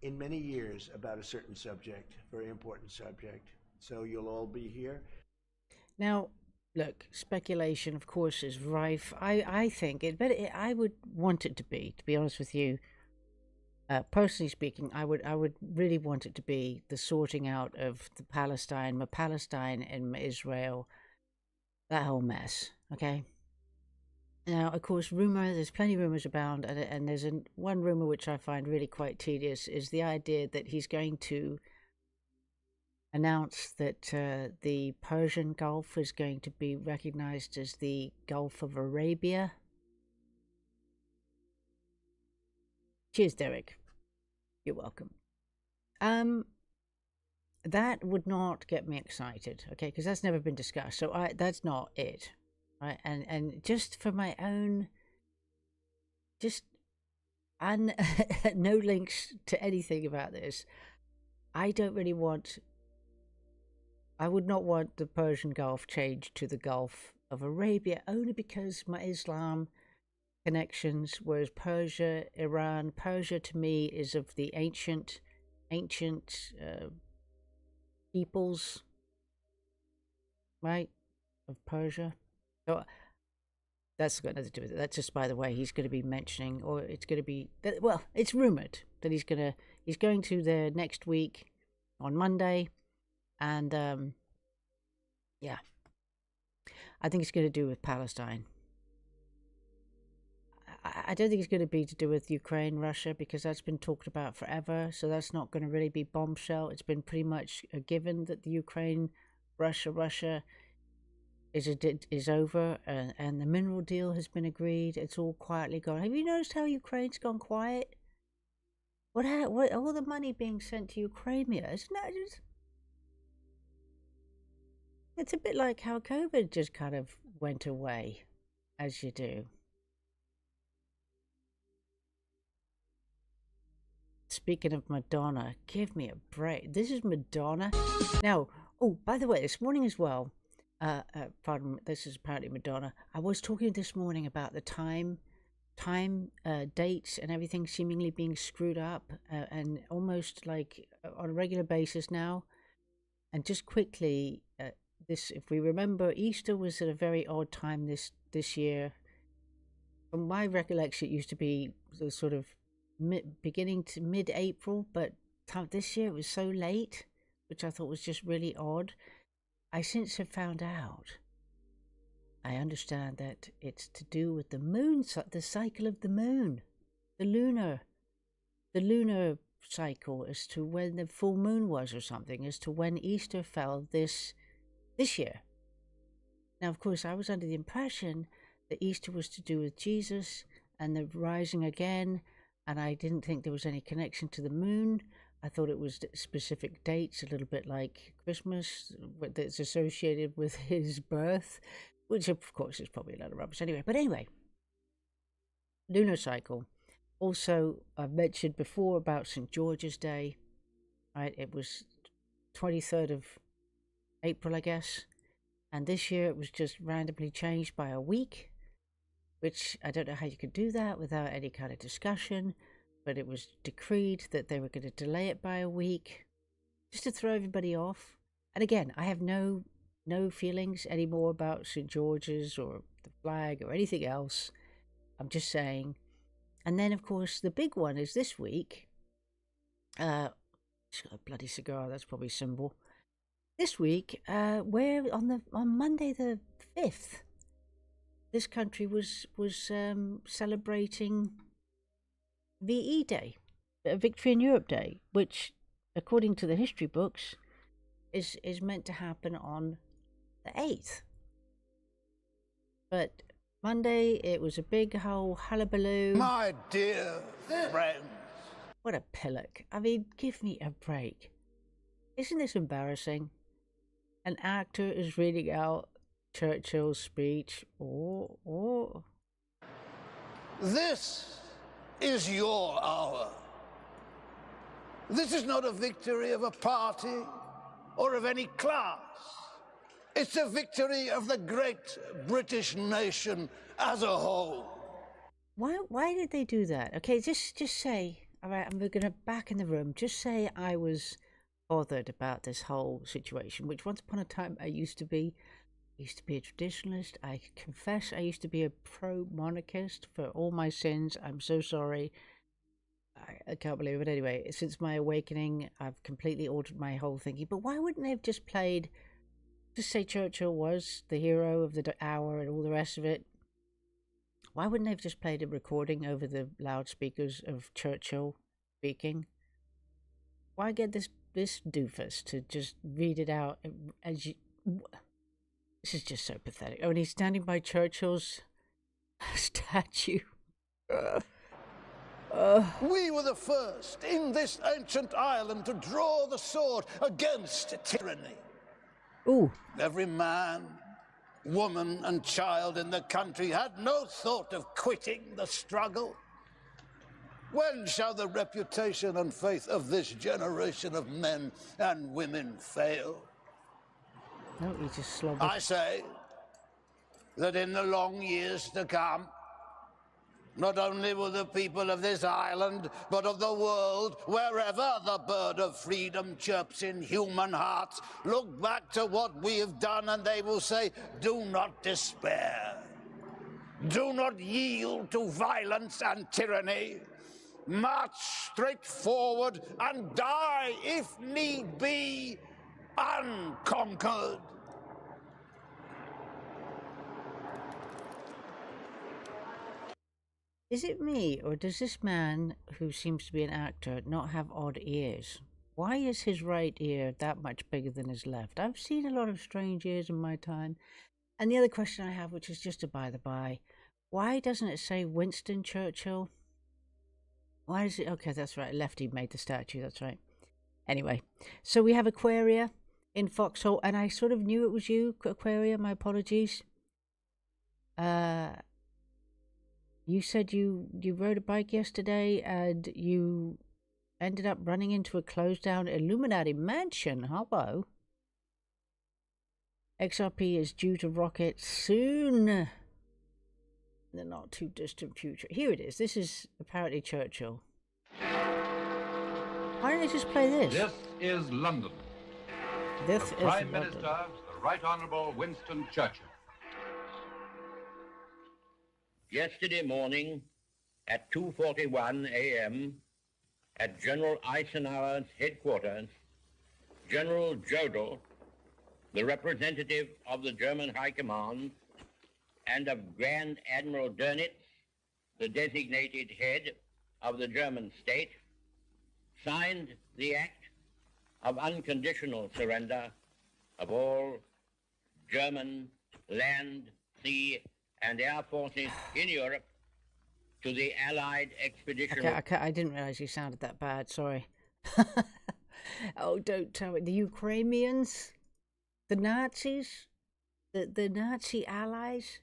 in many years about a certain subject, very important subject. So you'll all be here. Now, look, speculation, of course, is rife. I think I would want it to be honest with you. Personally speaking, I would really want it to be the sorting out of the Palestine and Israel, that whole mess. Okay. Now, of course, there's plenty of rumors abound, and there's one rumor which I find really quite tedious is the idea that he's going to announce that the Persian Gulf is going to be recognized as the Gulf of Arabia. Cheers, Derek. You're welcome. That would not get me excited, okay? Because that's never been discussed. So that's not it, right? And just for my own, no links to anything about this. I would not want the Persian Gulf changed to the Gulf of Arabia, only because my Islam connections, whereas Persia, Iran, Persia to me is of the ancient peoples, right, of Persia. So that's got nothing to do with it. That's just, by the way, he's going to be mentioning, or it's going to be, well, it's rumored that he's going to there next week on Monday, and yeah, I think it's going to do with Palestine. I don't think it's going to be to do with Ukraine, Russia, because that's been talked about forever. So that's not going to really be bombshell. It's been pretty much a given that the Ukraine, Russia is over, and the mineral deal has been agreed. It's all quietly gone. Have you noticed how Ukraine's gone quiet? What all the money being sent to Ukraine? Isn't that just? It's a bit like how COVID just kind of went away, as you do. Speaking of Madonna, give me a break. This is Madonna. Now, Oh, by the way, this morning as well, pardon, this is apparently Madonna. I was talking this morning about the time, dates and everything seemingly being screwed up and almost like on a regular basis now. And just quickly, if we remember, Easter was at a very odd time this year. From my recollection, it used to be the sort of beginning to mid-April, but this year it was so late, which I thought was just really odd. I since have found out, I understand that it's to do with the moon, the cycle of the moon, the lunar cycle as to when the full moon was or something, as to when Easter fell this year. Now, of course, I was under the impression that Easter was to do with Jesus and the rising again, and I didn't think there was any connection to the moon. I thought it was specific dates, a little bit like Christmas, that's associated with his birth, which of course is probably a lot of rubbish anyway. But anyway, lunar cycle. Also, I've mentioned before about St. George's Day, right? It was 23rd of April, I guess. And this year it was just randomly changed by a week, which I don't know how you could do that without any kind of discussion. But it was decreed that they were going to delay it by a week, just to throw everybody off. And again, I have no feelings anymore about St. George's or the flag or anything else. I'm just saying. And then, of course, the big one is this week. She's got a bloody cigar. That's probably symbol. This week, where on Monday the 5th, this country was celebrating VE Day, Victory in Europe Day, which, according to the history books, is meant to happen on the 8th. But Monday, it was a big whole hullabaloo. My dear friend. What a pillock. I mean, give me a break. Isn't this embarrassing? An actor is reading out Churchill's speech. This is your hour. This is not a victory of a party or of any class. It's a victory of the great British nation as a whole. Why did they do that? Okay, just say, all right, I'm going to back in the room, just say I was bothered about this whole situation, which once upon a time I used to be. I used to be a traditionalist. I confess I used to be a pro-monarchist for all my sins. I'm so sorry. I can't believe it. Anyway, since my awakening, I've completely altered my whole thinking. But why wouldn't they have just played, just say Churchill was the hero of the hour and all the rest of it? Why wouldn't they have just played a recording over the loudspeakers of Churchill speaking? Why get this doofus to just read it out as you... This is just so pathetic. Oh, and he's standing by Churchill's statue. We were the first in this ancient island to draw the sword against tyranny. Ooh. Every man, woman, and child in the country had no thought of quitting the struggle. When shall the reputation and faith of this generation of men and women fail? No, he just slobbered. I say that in the long years to come, not only will the people of this island, but of the world, wherever the bird of freedom chirps in human hearts, look back to what we have done and they will say, do not despair. Do not yield to violence and tyranny. March straight forward and die, if need be, unconquered. Is it me, or does this man, who seems to be an actor, not have odd ears? Why is his right ear that much bigger than his left? I've seen a lot of strange ears in my time. And the other question I have, which is just a by the by, why doesn't it say Winston Churchill? Why is it... Okay, that's right, Lefty made the statue, that's right. Anyway, so we have Aquaria in Foxhole, and I sort of knew it was you, Aquaria, my apologies. You said you rode a bike yesterday and you ended up running into a closed down Illuminati mansion. Hello. XRP is due to rocket soon in the not too distant future. Here it is. This is apparently Churchill. Why don't they just play this? This is London. This the is Prime London. Minister, the Right Honourable Winston Churchill. Yesterday morning at 2:41 a.m. at General Eisenhower's headquarters, General Jodl, the representative of the German High Command, and of Grand Admiral Dönitz, the designated head of the German state, signed the act of unconditional surrender of all German land, sea, and air forces in Europe to the Allied Expeditionary... I didn't realize you sounded that bad. Sorry. Oh, don't tell me. The Ukrainians? The Nazis? The Nazi allies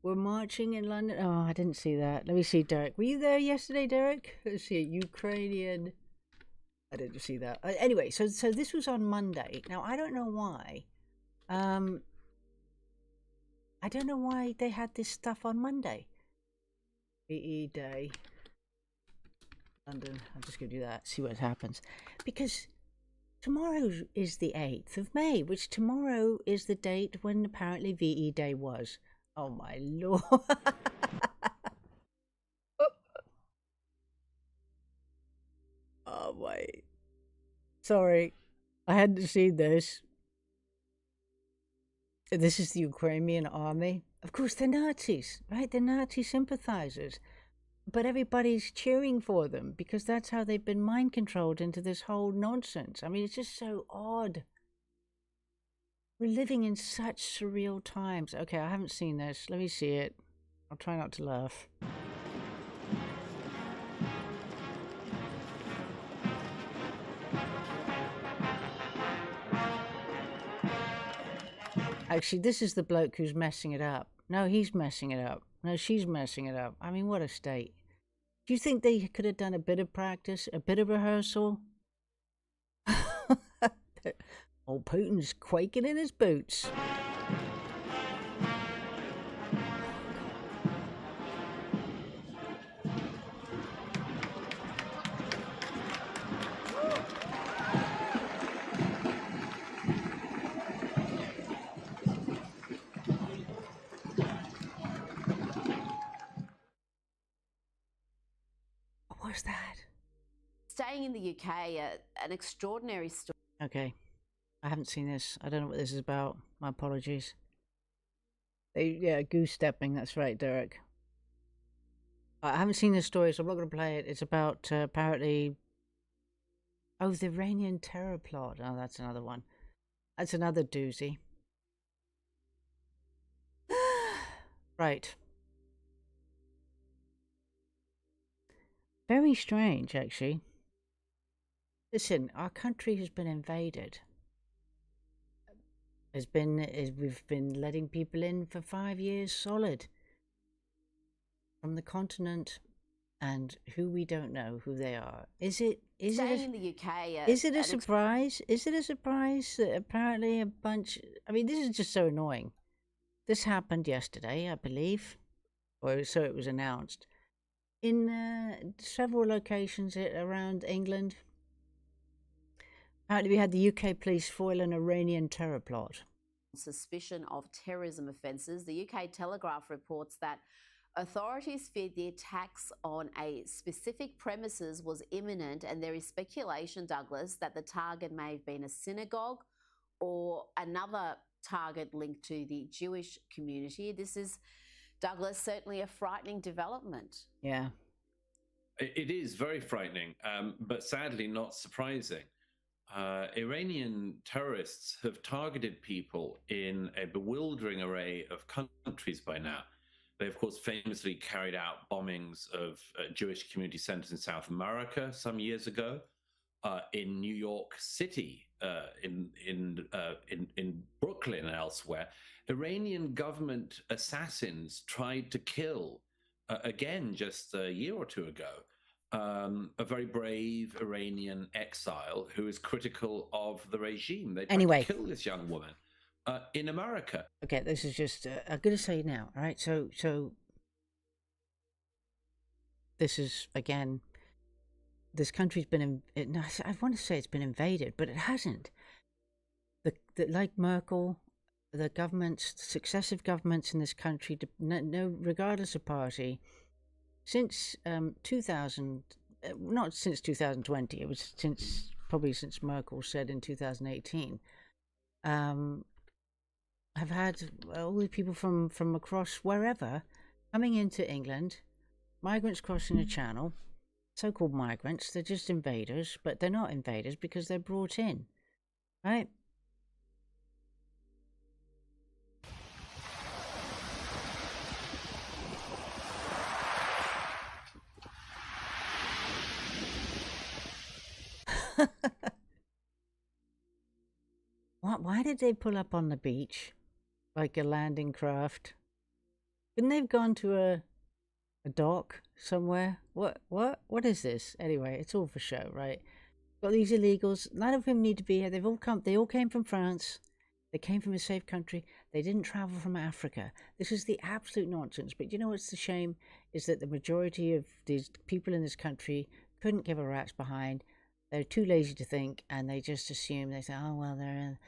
were marching in London? Oh, I didn't see that. Let me see, Derek. Were you there yesterday, Derek? Let's see. Ukrainian... I didn't see that. Anyway, so this was on Monday. Now, I don't know why. I don't know why they had this stuff on Monday. VE Day. London. I'm just going to do that, see what happens. Because tomorrow is the 8th of May, which tomorrow is the date when apparently VE Day was. Oh, my Lord. Oh, wait. Sorry. I hadn't seen this. This is the Ukrainian army. Of course, they're Nazis, right? They're Nazi sympathizers. But everybody's cheering for them because that's how they've been mind controlled into this whole nonsense. I mean, it's just so odd. We're living in such surreal times. Okay, I haven't seen this. Let me see it. I'll try not to laugh. Actually, this is the bloke who's messing it up. No, he's messing it up. No, she's messing it up. I mean, what a state. Do you think they could have done a bit of practice, a bit of rehearsal? Old Putin's quaking in his boots. What was that? Staying in the UK, an extraordinary story. Okay. I haven't seen this. I don't know what this is about. My apologies. Goose stepping. That's right, Derek. I haven't seen this story, so I'm not going to play it. It's about apparently... Oh, the Iranian terror plot. Oh, that's another one. That's another doozy. Right. Very strange, actually. Listen, our country has been invaded. We've been letting people in for 5 years solid from the continent, and who we don't know who they are. Is it in the UK? Is it a surprise? Is it a surprise that apparently a bunch? I mean, this is just so annoying. This happened yesterday, I believe, or so it was announced, in several locations around England. Apparently, we had the UK police foil an Iranian terror plot. Suspicion of terrorism offences. The UK Telegraph reports that authorities feared the attacks on a specific premises was imminent, and there is speculation, Douglas, that the target may have been a synagogue or another target linked to the Jewish community. This is, Douglas, certainly a frightening development. Yeah. It is very frightening, but sadly not surprising. Iranian terrorists have targeted people in a bewildering array of countries by now. They, of course, famously carried out bombings of Jewish community centers in South America some years ago, in New York City, in Brooklyn and elsewhere. Iranian government assassins tried to kill, again, just a year or two ago, a very brave Iranian exile who is critical of the regime. They tried to kill this young woman. in America. Okay, this is just, I'm going to say now, all right? So this is, again, this country's been, I want to say it's been invaded, but it hasn't. Like Merkel, the governments, successive governments in this country, regardless of party, since 2000, not since 2020, it was probably since Merkel said in 2018, have had all the people from across wherever coming into England, migrants crossing the channel, so-called migrants. They're just invaders, but they're not invaders because they're brought in, right? Why did they pull up on the beach like a landing craft? Couldn't they have gone to a dock somewhere? What is this? Anyway, it's all for show, right? Got these illegals. None of them need to be here. They all came from France. They came from a safe country. They didn't travel from Africa. This is the absolute nonsense. But you know what's the shame? Is that the majority of these people in this country couldn't give a rat's behind. They're too lazy to think, and they just assume. They say, oh, well, they're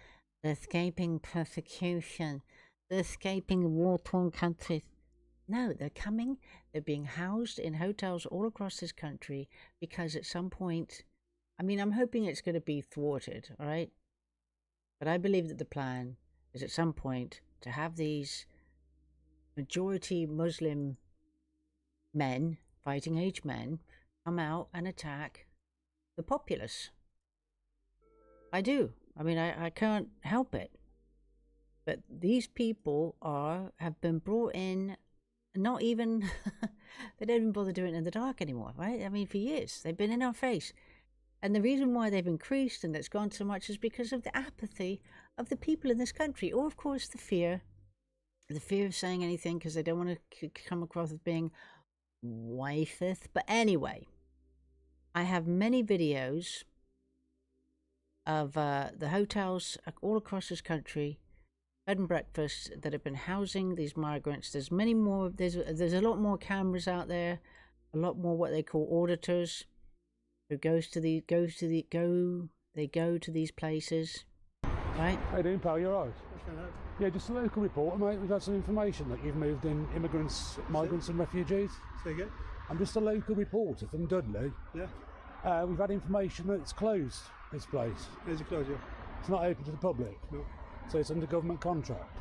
escaping persecution. They're escaping war-torn countries. No, they're coming. They're being housed in hotels all across this country because at some point, I mean, I'm hoping it's going to be thwarted, all right? But I believe that the plan is at some point to have these majority Muslim men, fighting age men, come out and attack the populace. I do. I mean, I can't help it. But these people have been brought in, not even, they don't even bother doing it in the dark anymore, right? I mean, for years, they've been in our face. And the reason why they've increased and that's gone so much is because of the apathy of the people in this country. Or, of course, the fear of saying anything because they don't want to come across as being wifeth. But anyway, I have many videos of the hotels all across this country, bed and breakfasts that have been housing these migrants. There's many more. There's a lot more cameras out there, a lot more what they call auditors, who go to these places, right? How you doing, pal? You alright? Yeah, just a local reporter, mate. We've had some information that you've moved in immigrants, migrants and refugees. Say again? I'm just a local reporter from Dudley. Yeah. We've had information that it's closed, this place. Is it closed, yeah? It's not open to the public? No. So it's under government contract?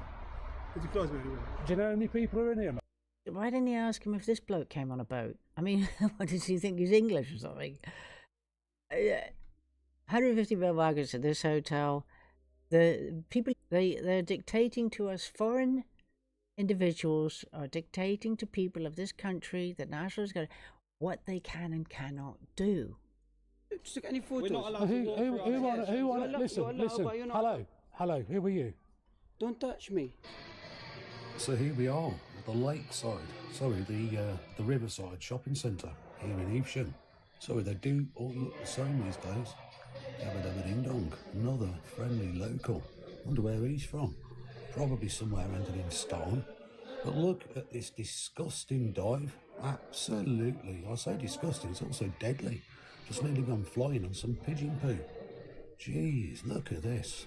Is it closed, anyway? Do you know how many people are in here, mate? Why didn't he ask him if this bloke came on a boat? I mean, what does he think? He's English or something? 150 migrants at this hotel. The people, they're dictating to us. Foreign individuals are dictating to people of this country, the nationals, what they can and cannot do. Just took any photos. Listen. Hello, who are you? Don't touch me. So here we are at the lakeside, the riverside shopping centre here in Evesham. Sorry, they do all look the same these days. Yabba dabba ding dong, another friendly local. Wonder where he's from. Probably somewhere ended in stone. But look at this disgusting dive. Absolutely, I say disgusting, it's also deadly. Just nearly gone flying on some pigeon poo. Jeez, look at this.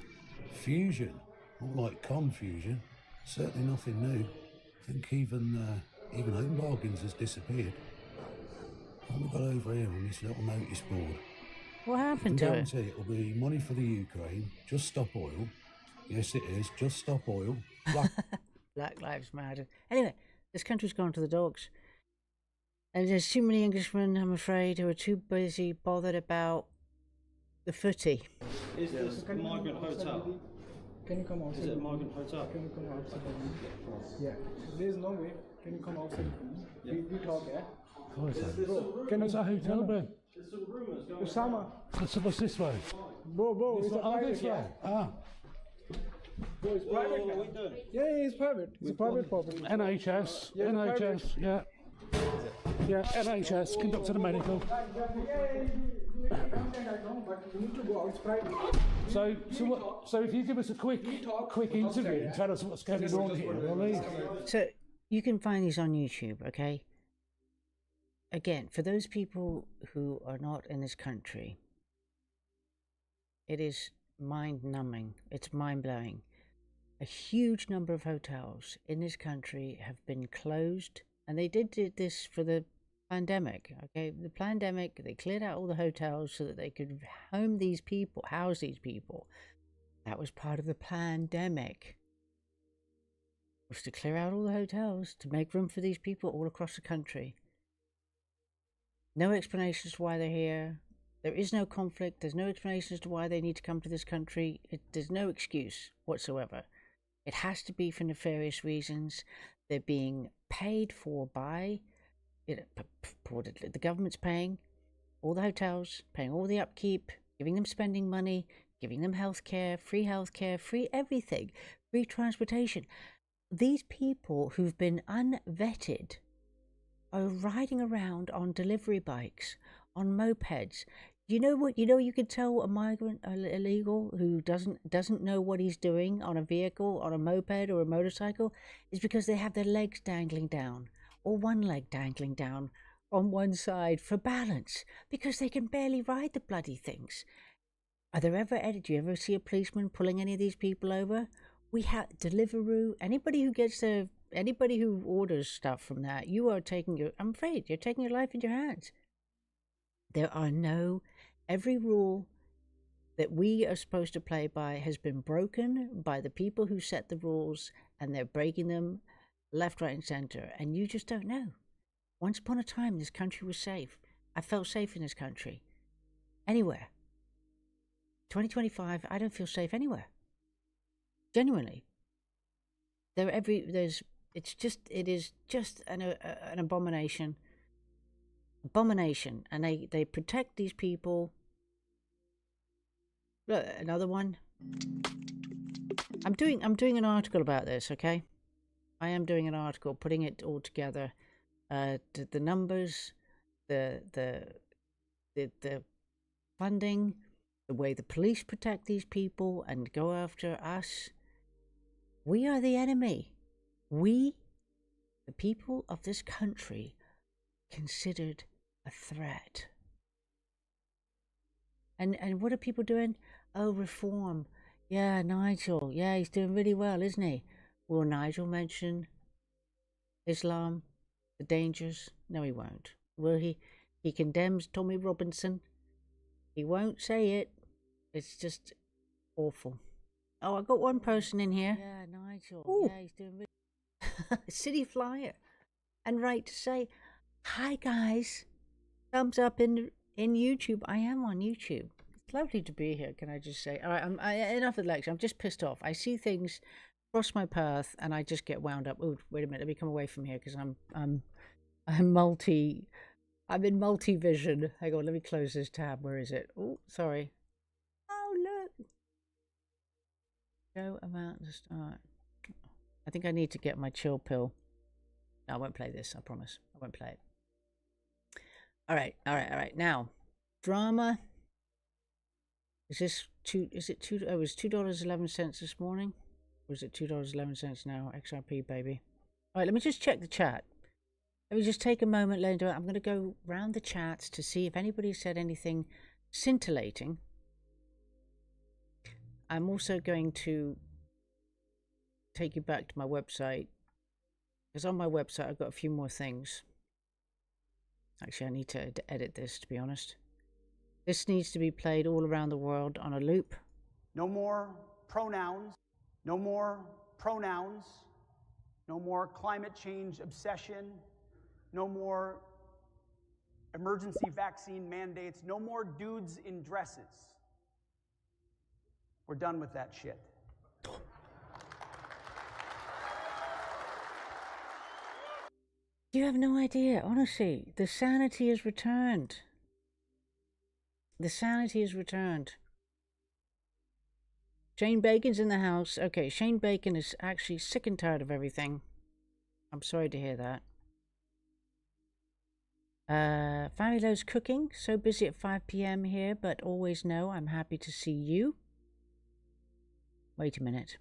Fusion, more like confusion. Certainly nothing new. I think even Home Bargains has disappeared. What have we got over here on this little notice board? What happened to it? It will be money for the Ukraine. Just stop oil. Yes, it is. Just stop oil. Black Lives Matter. Anyway, this country's gone to the dogs. And there's too many Englishmen, I'm afraid, who are too busy bothered about the footy. Is this a migrant hotel? Can you come outside? Is it a migrant hotel? Can you come outside? Yeah. There's no way. Can you come outside? Yeah. We talk, yeah? What's that hotel, bro? There's some rumours going Osama. What's this way? Bro, it's a private, this way. Yeah. Bro, it's private. What are we doing? Yeah, it's private. It's a private property. NHS. Yeah, NHS, yeah. Yeah, NHS, conducted a medical. but you need to go out. It's private. So if you give us a quick interview and tell us what's going on here, we'll leave. So you can find these on YouTube, okay? Again, for those people who are not in this country, it is mind-numbing. It's mind-blowing. A huge number of hotels in this country have been closed, and they did this for the pandemic, okay? The pandemic, they cleared out all the hotels so that they could house these people. That was part of the pandemic, was to clear out all the hotels to make room for these people all across the country. No explanation as to why they're here. There is no conflict. There's no explanation as to why they need to come to this country. There's no excuse whatsoever. It has to be for nefarious reasons. They're being paid for by the government's paying all the hotels, paying all the upkeep, giving them spending money, giving them healthcare, free everything, free transportation. These people who've been unvetted are riding around on delivery bikes, on mopeds. You know what? You could tell a migrant, illegal, who doesn't know what he's doing on a vehicle, on a moped or a motorcycle, is because they have their legs dangling down, or one leg dangling down on one side for balance, because they can barely ride the bloody things. Do you ever see a policeman pulling any of these people over? We have Deliveroo. Anybody who orders stuff from that, I'm afraid you're taking your life in your hands. Every rule that we are supposed to play by has been broken by the people who set the rules, and they're breaking them left, right, and center. And you just don't know. Once upon a time, this country was safe. I felt safe in this country. Anywhere. 2025, I don't feel safe anywhere. Genuinely. It is just an abomination. And they protect these people. Look, another one. I'm doing an article about this, okay? I am doing an article, putting it all together. The numbers, the funding, the way the police protect these people and go after us. We are the enemy. We, the people of this country, considered a threat. And what are people doing? Oh, reform. Yeah, Nigel. Yeah, he's doing really well, isn't he? Will Nigel mention Islam, the dangers? No, he won't. Will he? He condemns Tommy Robinson. He won't say it. It's just awful. Oh, I got one person in here. Yeah, Nigel. Ooh. Yeah, he's doing really City Flyer. And right to say, hi guys. Thumbs up in YouTube. I am on YouTube. It's lovely to be here, can I just say. All right, enough of the lecture. I'm just pissed off. I see things cross my path and I just get wound up. Oh, wait a minute. Let me come away from here because I'm in multi-vision. Hang on, let me close this tab. Where is it? Oh, sorry. Oh, look. Show amount to start. I think I need to get my chill pill. No, I won't play this. I promise. I won't play it. All right. Now, drama. Is it $2? Oh, it was $2.11 this morning. Or is it $2.11 now? XRP, baby. All right, let me just check the chat. Let me just take a moment later. I'm going to go round the chats to see if anybody said anything scintillating. I'm also going to take you back to my website, because on my website I've got a few more things. Actually, I need to edit this, to be honest. This needs to be played all around the world on a loop. No more pronouns. No more pronouns. No more climate change obsession. No more emergency vaccine mandates. No more dudes in dresses. We're done with that shit. You have no idea, honestly. The sanity has returned. The sanity has returned. Shane Bacon's in the house. Okay, Shane Bacon is actually sick and tired of everything. I'm sorry to hear that. Family Lowe's cooking. So busy at 5 p.m. here, but always know I'm happy to see you. Wait a minute.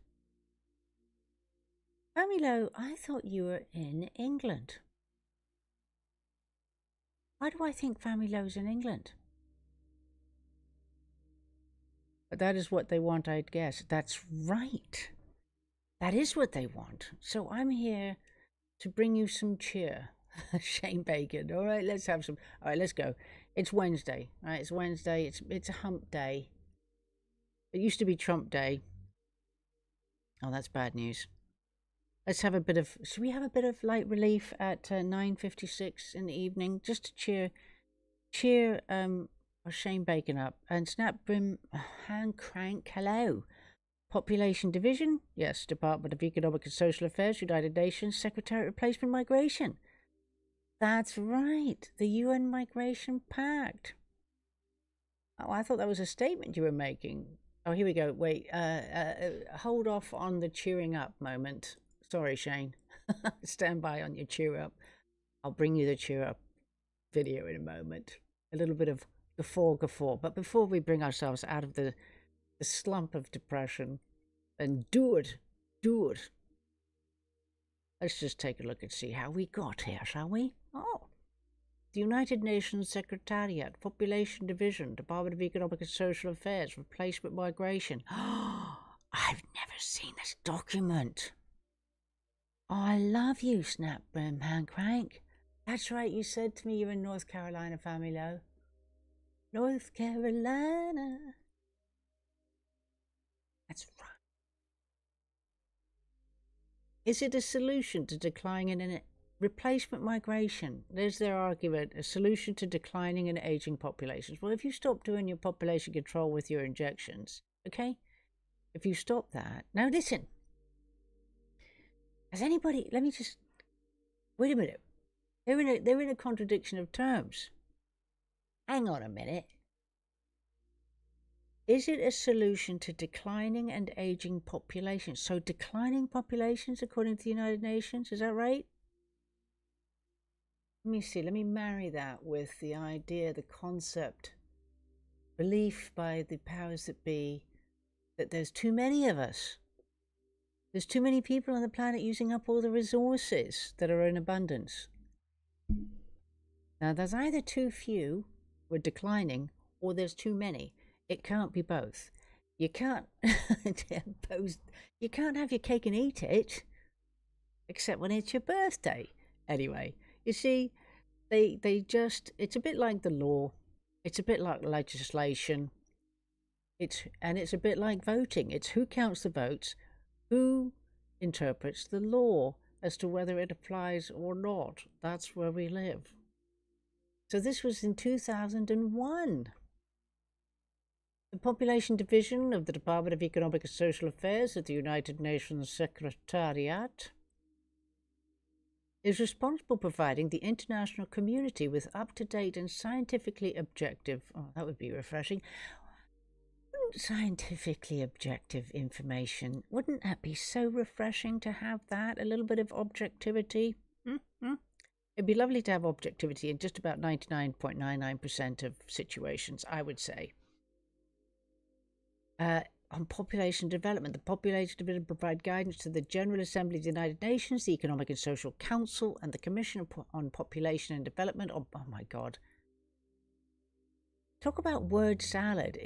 Family Lowe, I thought you were in England. Why do I think Family Lowe's in England? But that is what they want, I'd guess. That's right. That is what they want. So I'm here to bring you some cheer. Shane Bacon. All right, let's have some. All right, let's go. It's Wednesday. All right, it's Wednesday. It's a hump day. It used to be Trump Day. Oh, that's bad news. Let's have a bit of. Should we have a bit of light relief at 9:56 in the evening, just to cheer Shane Bacon up and Snap Brim Hand Crank. Hello. Population Division, yes. Department of Economic and Social Affairs, United Nations, Secretary Replacement Migration. That's right, the UN Migration Pact. Oh, I thought that was a statement you were making. Oh, here we go. Wait, hold off on the cheering up moment. Sorry, Shane. Stand by on your cheer up. I'll bring you the cheer up video in a moment. A little bit of guffaw. But before we bring ourselves out of the slump of depression, and do it. Let's just take a look and see how we got here, shall we? Oh, the United Nations Secretariat, Population Division, Department of Economic and Social Affairs, Replacement Migration. Oh, I've never seen this document. Oh, I love you, Snap Brim Hand Crank. That's right, you said to me you're in North Carolina, Family Lowe. North Carolina. That's right. Is it a solution to declining in replacement migration? There's their argument, a solution to declining and aging populations. Well, if you stop doing your population control with your injections, okay? If you stop that. Now listen. Has anybody, let me just, wait a minute. They're in a contradiction of terms. Hang on a minute. Is it a solution to declining and aging populations? So declining populations according to the United Nations, is that right? Let me see, let me marry that with the idea, the concept, belief by the powers that be, that there's too many of us. There's too many people on the planet using up all the resources that are in abundance. Now, there's either too few, we're declining, or there's too many. It can't be both. You can't you can't have your cake and eat it, except when it's your birthday. Anyway, you see, they just, it's a bit like the law. It's a bit like legislation. It's a bit like voting. It's who counts the votes, who interprets the law as to whether it applies or not. That's where we live. So this was in 2001. The Population Division of the Department of Economic and Social Affairs at the United Nations Secretariat is responsible for providing the international community with up-to-date and scientifically objective, oh, that would be refreshing, scientifically objective information. Wouldn't that be so refreshing to have that? A little bit of objectivity? It'd be lovely to have objectivity in just about 99.99% of situations, I would say. On population development, the Population Division provide guidance to the General Assembly of the United Nations, the Economic and Social Council, and the Commission on Population and Development. Oh my God. Talk about word salad.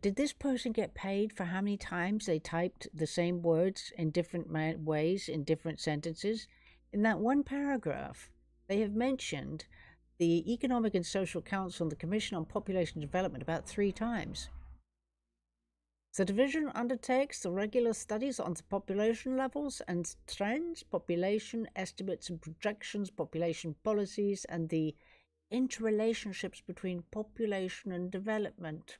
Did this person get paid for how many times they typed the same words in different ways in different sentences? In that one paragraph, they have mentioned the Economic and Social Council and the Commission on Population Development about 3 times. The division undertakes the regular studies on the population levels and trends, population estimates and projections, population policies, and the interrelationships between population and development.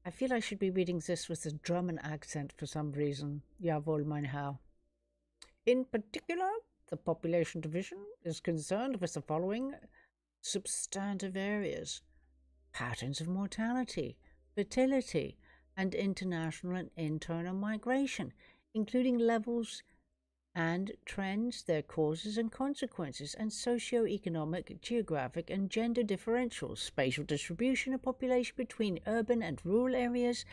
I feel I should be reading this with a German accent for some reason. Jawohl, mein Herr. In particular, the Population Division is concerned with the following substantive areas: patterns of mortality, fertility, and international and internal migration, including levels and trends, their causes and consequences, and socio-economic, geographic, and gender differentials, spatial distribution of population between urban and rural areas,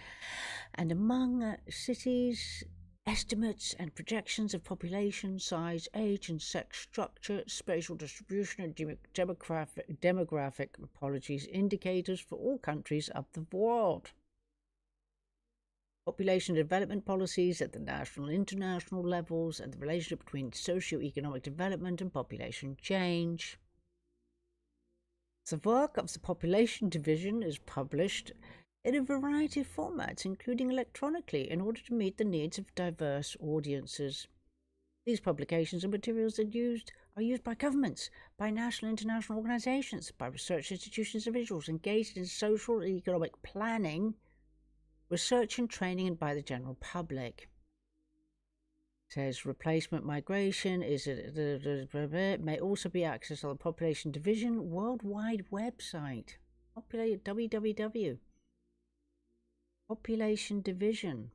and among cities, estimates and projections of population size, age, and sex structure, spatial distribution and demographic indicators for all countries of the world. Population development policies at the national and international levels, and the relationship between socio-economic development and population change. The work of the Population Division is published in a variety of formats, including electronically, in order to meet the needs of diverse audiences. These publications and materials are used by governments, by national and international organizations, by research institutions and individuals engaged in social and economic planning, research and training, and by the general public. It says replacement migration may also be accessed on the Population Division worldwide website. www. Population Division.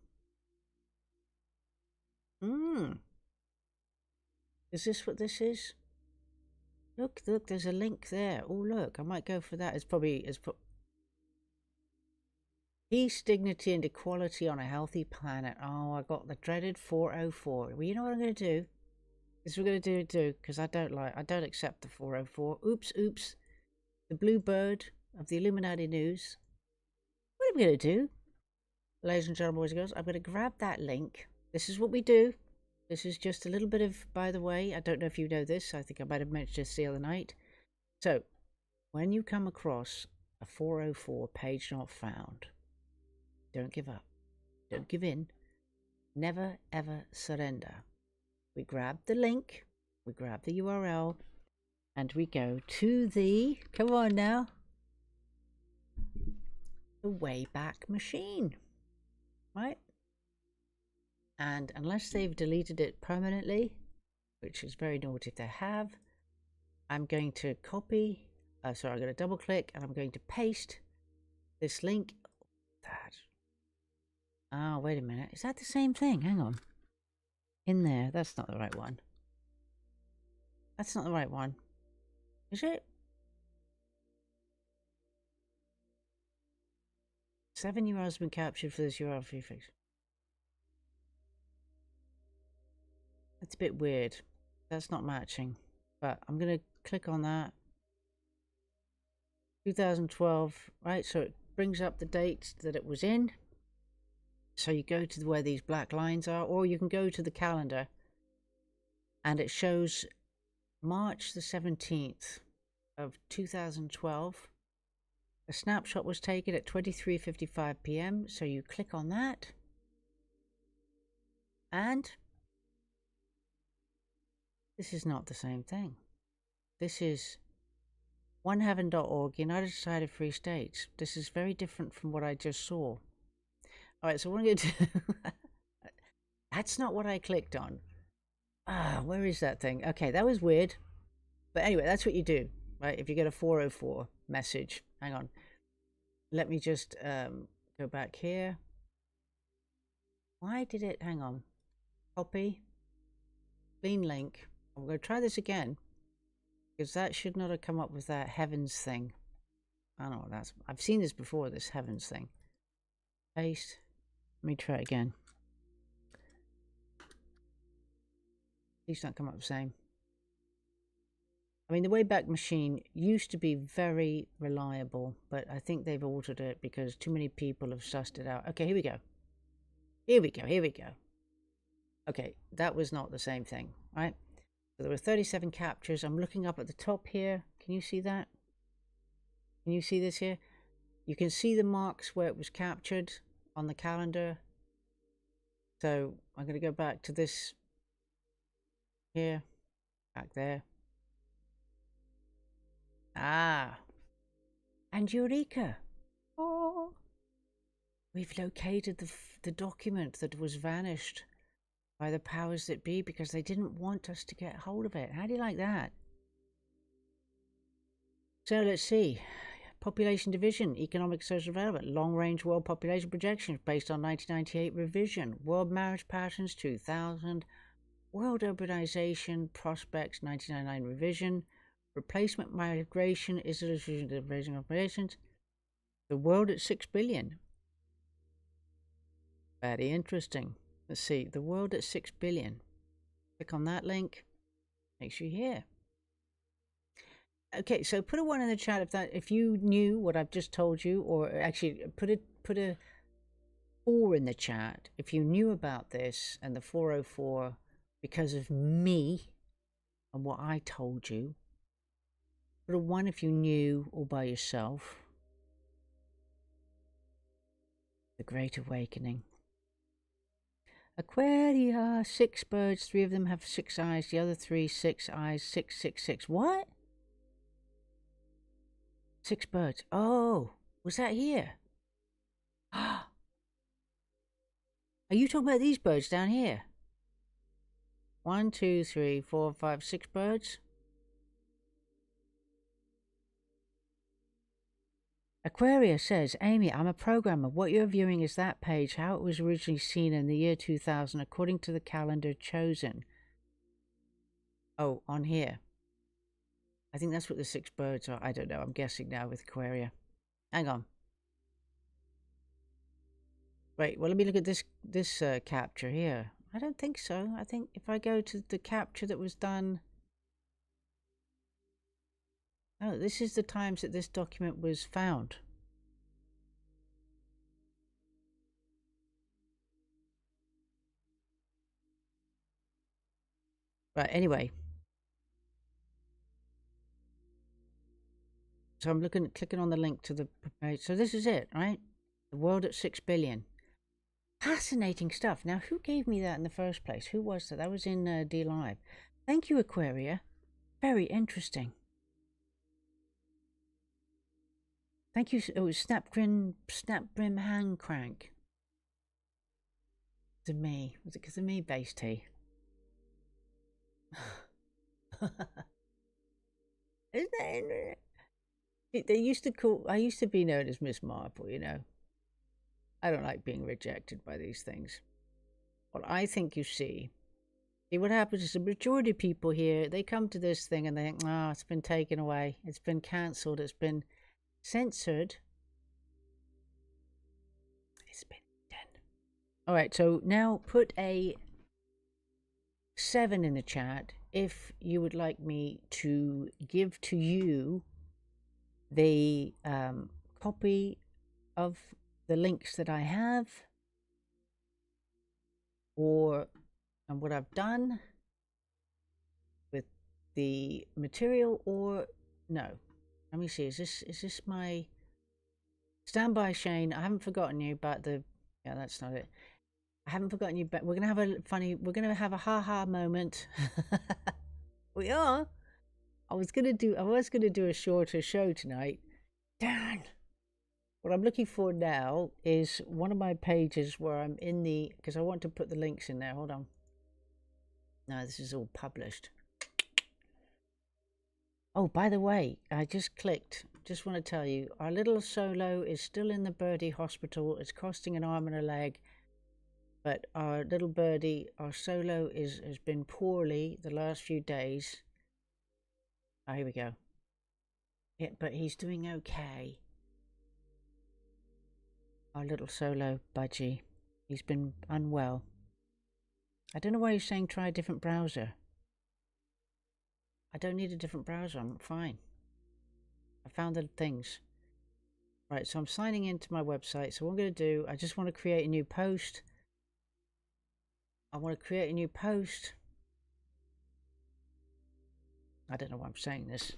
Is this what this is? Look, there's a link there. Oh, look, I might go for that. It's peace, dignity, and equality on a healthy planet. Oh, I got the dreaded 404. Well, you know what I'm going to do? This is what we're going to do, because I don't accept the 404. Oops. The blue bird of the Illuminati news. What am I going to do? Ladies and gentlemen, boys and girls, I'm going to grab that link. This is what we do. This is just a little bit of, by the way, I don't know if you know this. I think I might have mentioned this the other night. So, when you come across a 404 page not found, don't give up. Don't give in. Never, ever surrender. We grab the link, we grab the URL, and we go to the, come on now, the Wayback Machine. Right? And unless they've deleted it permanently, which is very naughty if they have, I'm going to copy, I'm going to double click, and I'm going to paste this link. Oh, wait a minute. Is that the same thing? Hang on. In there. That's not the right one. That's not the right one. Is it? 7 URLs have been captured for this URL prefix. That's a bit weird. That's not matching. But I'm going to click on that. 2012. Right, so it brings up the dates that it was in. So you go to where these black lines are, or you can go to the calendar, and it shows March the 17th of 2012. A snapshot was taken at 23:55 p.m. So you click on that, and this is not the same thing. This is oneheaven.org, United Society of Free States. This is very different from what I just saw. Alright, so what I'm going to do... That's not what I clicked on. Where is that thing? Okay, that was weird. But anyway, that's what you do, right? If you get a 404 message. Hang on. Let me just go back here. Why did it... Hang on. Copy. Clean link. I'm going to try this again. Because that should not have come up with that heavens thing. I don't know what that's... I've seen this before, this heavens thing. Paste. Let me try it again. Please don't come up the same. I mean, the Wayback Machine used to be very reliable, but I think they've altered it because too many people have sussed it out. Okay, here we go. Here we go. Okay, that was not the same thing, right? So there were 37 captures. I'm looking up at the top here. Can you see that? Can you see this here? You can see the marks where it was captured on the calendar. So I'm going to go back to this here, back there. And Eureka! Oh, we've located the document that was vanished by the powers that be because they didn't want us to get hold of it. How do you like that? So let's see. Population Division, Economic Social Development, Long Range World Population Projections based on 1998 revision, World Marriage Patterns 2000, World Urbanization Prospects 1999 revision. Replacement migration is a decision of raising operations. The world at 6 billion. Very interesting. Let's see. The world at 6 billion. Click on that link. Makes you here. Okay, so put a 1 in the chat if you knew what I've just told you, or actually put a 4 in the chat if you knew about this and the 404 because of me and what I told you. Put a 1 if you knew all by yourself. The Great Awakening. Aquaria, 6 birds, 3 of them have 6 eyes, the other 3, 6 eyes, 666. What? 6 birds. Oh, was that here? Are you talking about these birds down here? 1, 2, 3, 4, 5, 6 birds. Aquaria says, Amy, I'm a programmer. What you're viewing is that page, how it was originally seen in the year 2000, according to the calendar chosen. Oh, on here. I think that's what the 6 birds are. I don't know. I'm guessing now with Aquaria. Hang on. Wait, well, let me look at this capture here. I don't think so. I think if I go to the capture that was done... Oh, this is the times that this document was found. Right, anyway. So I'm clicking on the link to the page. So this is it, right? The world at 6 billion. Fascinating stuff. Now, who gave me that in the first place? Who was that? That was in DLive. Thank you, Aquaria. Very interesting. Thank you. Oh, Snapbrim Hand Crank. To me. Was it because of me, Base T? Isn't that interesting? They used to call... I used to be known as Miss Marple, you know. I don't like being rejected by these things. Well, I think you see what happens is the majority of people here, they come to this thing and they think, oh, it's been taken away. It's been cancelled. It's been censored. It's been done. All right, so now put a 7 in the chat if you would like me to give to you the copy of the links that I have, and what I've done with the material, or no. Let me see, is this my... Stand by, Shane. I haven't forgotten you, but yeah, that's not it. I haven't forgotten you, but we're gonna have a ha-ha moment. We are. I was gonna do a shorter show tonight. Darn. What I'm looking for now is one of my pages where I'm in the, because I want to put the links in there. Hold on. No, this is all published. Oh, by the way, I just clicked. Just want to tell you, our little Solo is still in the birdie hospital. It's costing an arm and a leg. But our little birdie, our Solo, has been poorly the last few days. Oh, here we go. Yeah, but he's doing okay. Our little Solo budgie. He's been unwell. I don't know why he's saying try a different browser. I don't need a different browser. I'm fine. I found the things. Right, so I'm signing into my website. So what I'm going to do, I just want to create a new post. I don't know why I'm saying this.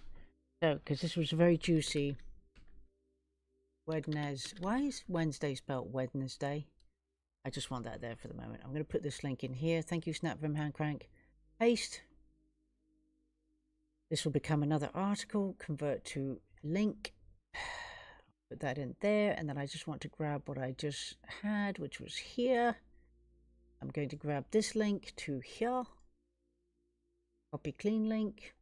So, because this was very juicy. Why is Wednesday spelled Wednesday? I just want that there for the moment. I'm going to put this link in here. Thank you, Snapbrim Handcrank. Paste. This will become another article. Convert to link. Put that in there. And then I just want to grab what I just had, which was here. I'm going to grab this link to here. Copy clean link.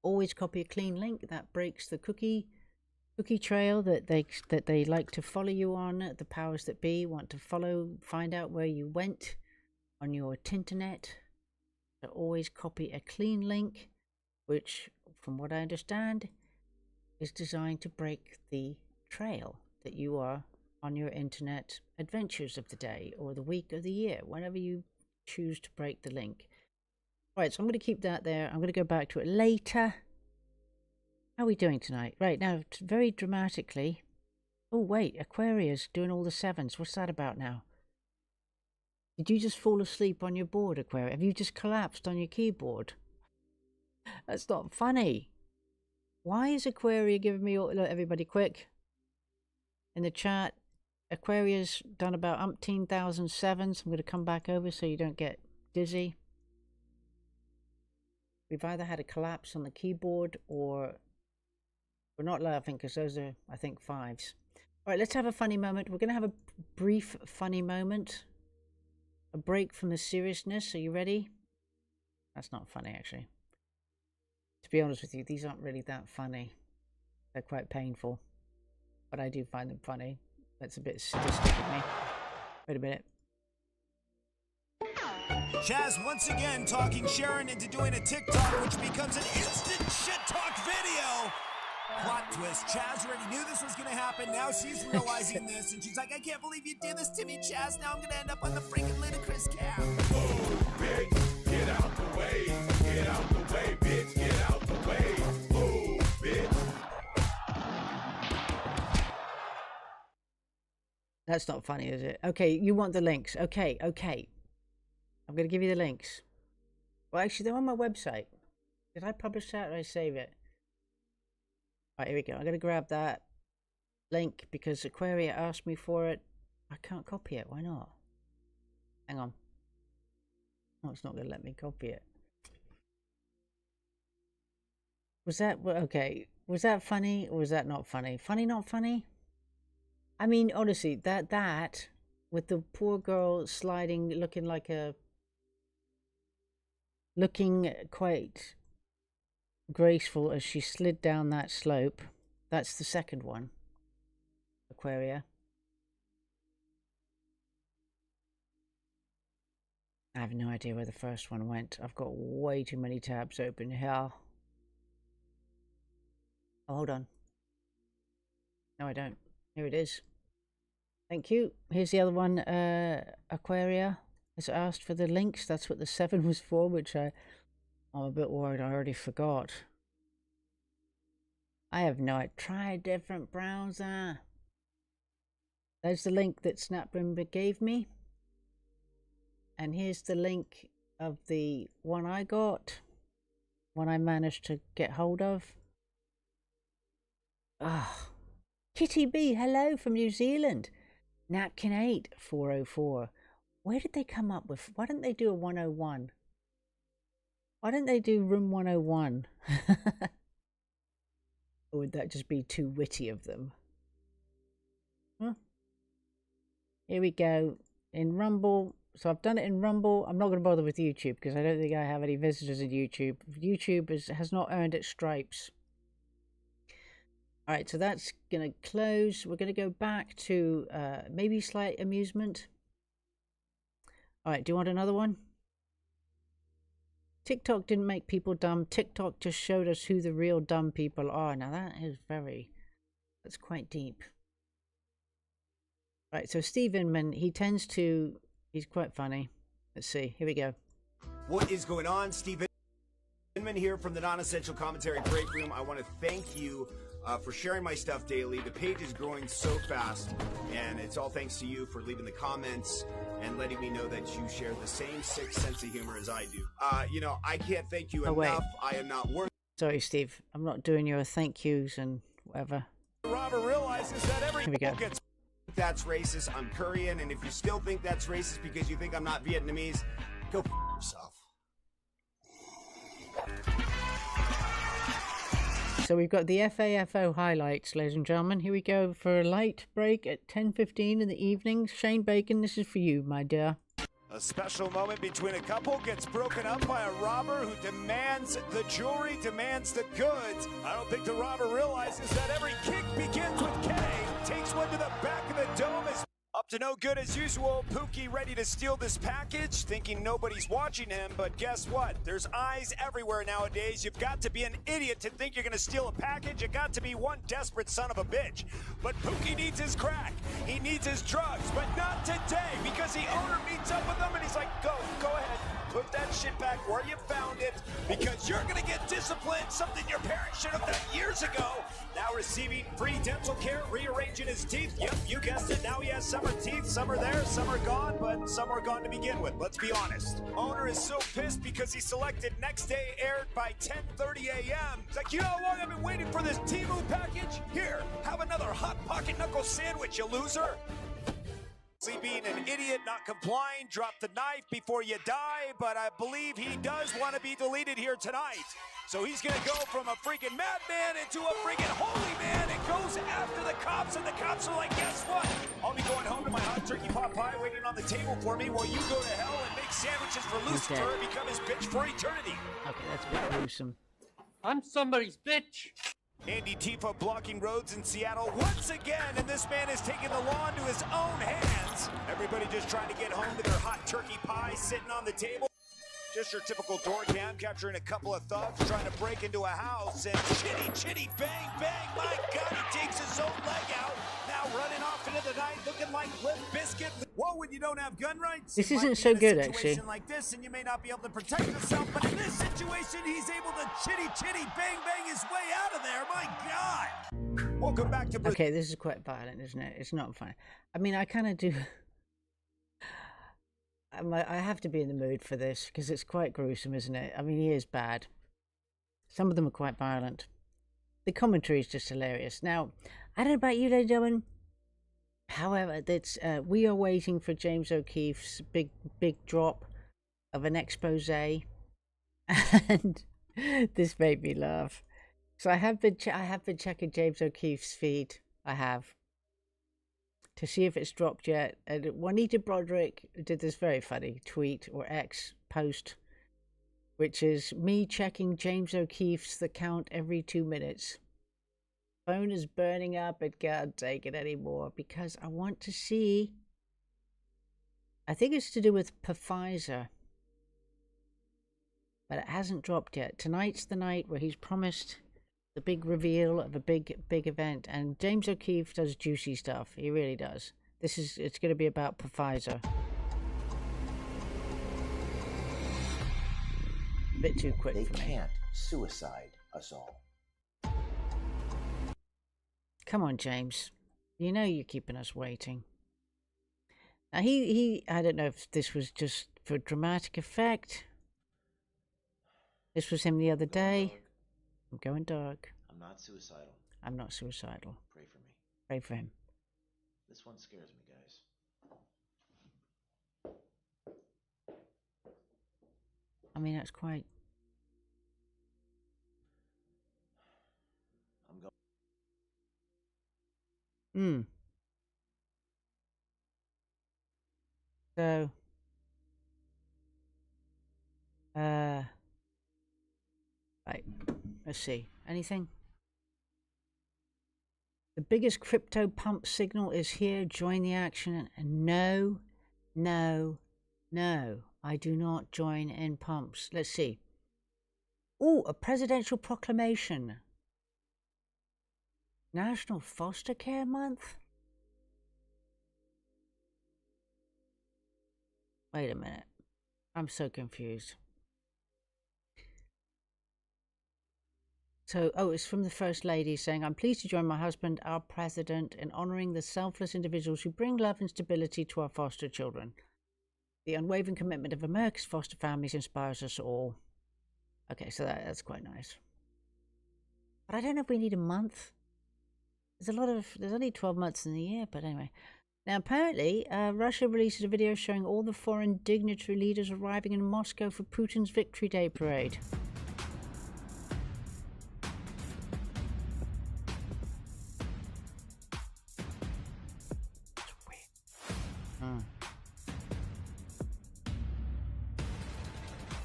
Always copy a clean link. That breaks the cookie trail that they like to follow you on. The powers that be want to find out where you went on your Tinternet. to always copy a clean link, which, from what I understand, is designed to break the trail that you are on your internet adventures of the day or the week or the year, whenever you choose to break the link. Right, so I'm going to keep that there. I'm going to go back to it later. How are we doing tonight? Right, now, very dramatically. Oh, wait, Aquarius doing all the sevens. What's that about now? Did you just fall asleep on your board, Aquarius? Have you just collapsed on your keyboard? That's not funny. Why is Aquarius giving me all... Look, everybody, quick. In the chat, Aquarius done about umpteen thousand sevens. I'm going to come back over so you don't get dizzy. We've either had a collapse on the keyboard or we're not laughing because those are, I think, fives. All right, let's have a funny moment. We're going to have a brief funny moment. A break from the seriousness. Are you ready? That's not funny, actually. To be honest with you, these aren't really that funny. They're quite painful. But I do find them funny. That's a bit sadistic of me. Wait a minute. Chaz once again talking Sharon into doing a TikTok, which becomes an instant shit talk video. Plot twist. Chaz already knew this was going to happen. Now she's realizing this, and she's like, I can't believe you did this to me, Chaz. Now I'm going to end up on the freaking Ludacris cam. Oh, bitch, get out the way. Get out the way, bitch. Get out the way. Oh, bitch. That's not funny, is it? Okay, you want the links. Okay, okay. I'm going to give you the links. Well, actually, they're on my website. Did I publish that or did I save it? All right, here we go. I'm going to grab that link because Aquaria asked me for it. I can't copy it. Why not? Hang on. Oh, it's not going to let me copy it. Was that... Okay. Was that funny or was that not funny? Funny, not funny? I mean, honestly, that with the poor girl sliding, looking like a... Looking quite graceful as she slid down that slope. That's the second one. Aquaria. I have no idea where the first one went. I've got way too many tabs open here. Oh, hold on. No, I don't. Here it is. Thank you. Here's the other one. Aquaria has asked for the links. That's what the 7 was for, which I'm a bit worried I already forgot. I have no idea. Try a different browser. There's the link that Snaprimba gave me. And here's the link of the one I got. One I managed to get hold of. Ah, Kitty B, hello from New Zealand. Napkin 8 404. Where did they come up with? Why didn't they do a 101? Why didn't they do room 101? Or would that just be too witty of them? Huh? Here we go. In Rumble. So I've done it in Rumble. I'm not going to bother with YouTube because I don't think I have any visitors in YouTube. YouTube has not earned its stripes. All right, so that's going to close. We're going to go back to maybe slight amusement. All right, do you want another one? TikTok didn't make people dumb. TikTok just showed us who the real dumb people are. Now that is that's quite deep. All right, so Steve Inman, he's quite funny. Let's see, here we go. What is going on? Steve Inman here from the Non-Essential Commentary Break Room. I want to thank you for sharing my stuff daily. The page is growing so fast, and it's all thanks to you for leaving the comments and letting me know that you share the same sick sense of humor as I do. You know, I can't thank you enough. Wait. I am not worth. Sorry, Steve. I'm not doing your thank yous and whatever. Robert realizes that every Here we go. gets that's racist. I'm Korean, and if you still think that's racist because you think I'm not Vietnamese, go f yourself. So we've got the FAFO highlights, ladies and gentlemen. Here we go for a light break at 10:15 in the evening. Shane Bacon, this is for you, my dear. A special moment between a couple gets broken up by a robber who demands the jewelry, demands the goods. I don't think the robber realizes that every kick begins with K. Takes one to the back of the dome as a Up to no good as usual. Pookie ready to steal this package, thinking nobody's watching him. But guess what? There's eyes everywhere nowadays. You've got to be an idiot to think you're going to steal a package. You got to be one desperate son of a bitch. But Pookie needs his crack. He needs his drugs, but not today, because the owner meets up with him and he's like, go ahead. Put that shit back where you found it, because you're gonna get disciplined, something your parents should have done years ago. Now receiving free dental care, rearranging his teeth. Yep, you guessed it. Now he has summer teeth. Some are there, some are gone, but some are gone to begin with. Let's be honest. Owner is so pissed because he selected next day aired by 10:30 a.m. It's like, you know how long I've been waiting for this Temu package? Here, have another Hot Pocket Knuckle sandwich, you loser. Being an idiot, not complying, drop the knife before you die, but I believe he does want to be deleted here tonight. So he's going to go from a freaking madman into a freaking holy man and goes after the cops, and the cops are like, guess what? I'll be going home to my hot turkey pot pie waiting on the table for me while you go to hell and make sandwiches for Lucifer and become his bitch for eternity. Okay, that's a bit gruesome. I'm somebody's bitch. Andy Tifa blocking roads in Seattle once again, and this man is taking the law into his own hands. Everybody just trying to get home to their hot turkey pie sitting on the table. Just your typical door cam capturing a couple of thugs trying to break into a house, and chitty, bang, bang. My God, he takes his own leg out. Now running off into the night looking like Limp Bizkit. Whoa, when you don't have gun rights? This You isn't might be so in a good, situation actually. like this, and you may not be able to protect yourself, but in this situation, he's able to chitty, bang, bang his way out of there. My God. Welcome back to Okay, this is quite violent, isn't it? It's not funny. I mean, I kind of do. I have to be in the mood for this because it's quite gruesome, isn't it? I mean, he is bad. Some of them are quite violent. The commentary is just hilarious. Now, I don't know about you, ladies and gentlemen. However, that's we are waiting for James O'Keefe's big drop of an expose, and this made me laugh. So I have been checking James O'Keefe's feed. I have, to see if it's dropped yet. And Juanita Broderick did this very funny tweet or X post, which is me checking James O'Keefe's account every 2 minutes. Phone is burning up. It can't take it anymore because I want to see. I think it's to do with Pfizer, but it hasn't dropped yet. Tonight's the night where he's promised the big reveal of a big event, and James O'Keefe does juicy stuff. He really does. It's going to be about Pfizer. A bit too quick for me. They can't suicide us all. Come on, James. You know you're keeping us waiting. Now I don't know if this was just for dramatic effect. This was him the other day. I'm going dark. I'm not suicidal. I'm not suicidal. Pray for me. Pray for him. This one scares me, guys. I mean, that's quite... I'm going. So, right, let's see. Anything? The biggest crypto pump signal is here. Join the action. And no, I do not join in pumps. Let's see. Oh, a presidential proclamation. National Foster Care Month? Wait a minute. I'm so confused. So, it's from the First Lady saying, I'm pleased to join my husband, our president, in honouring the selfless individuals who bring love and stability to our foster children. The unwavering commitment of America's foster families inspires us all. Okay, so that's quite nice. But I don't know if we need a month. There's only 12 months in the year, but anyway. Now, apparently, Russia releases a video showing all the foreign dignitary leaders arriving in Moscow for Putin's Victory Day parade.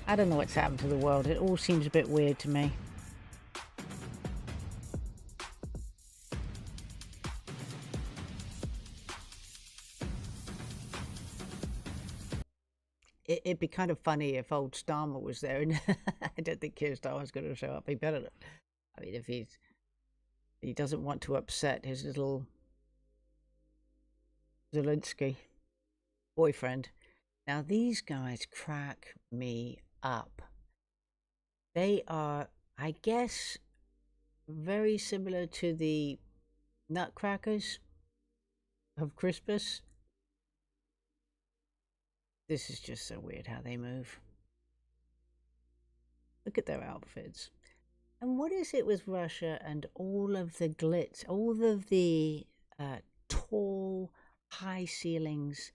I don't know what's happened to the world. It all seems a bit weird to me. It'd be kind of funny if old Starmer was there, and I don't think Keir Starmer's going to show up. He better not. I mean, if he doesn't want to upset his little Zelensky boyfriend. Now, these guys crack me up. They are, I guess, very similar to the Nutcrackers of Christmas. This is just so weird how they move. Look at their outfits. And what is it with Russia and all of the glitz, all of the tall, high ceilings,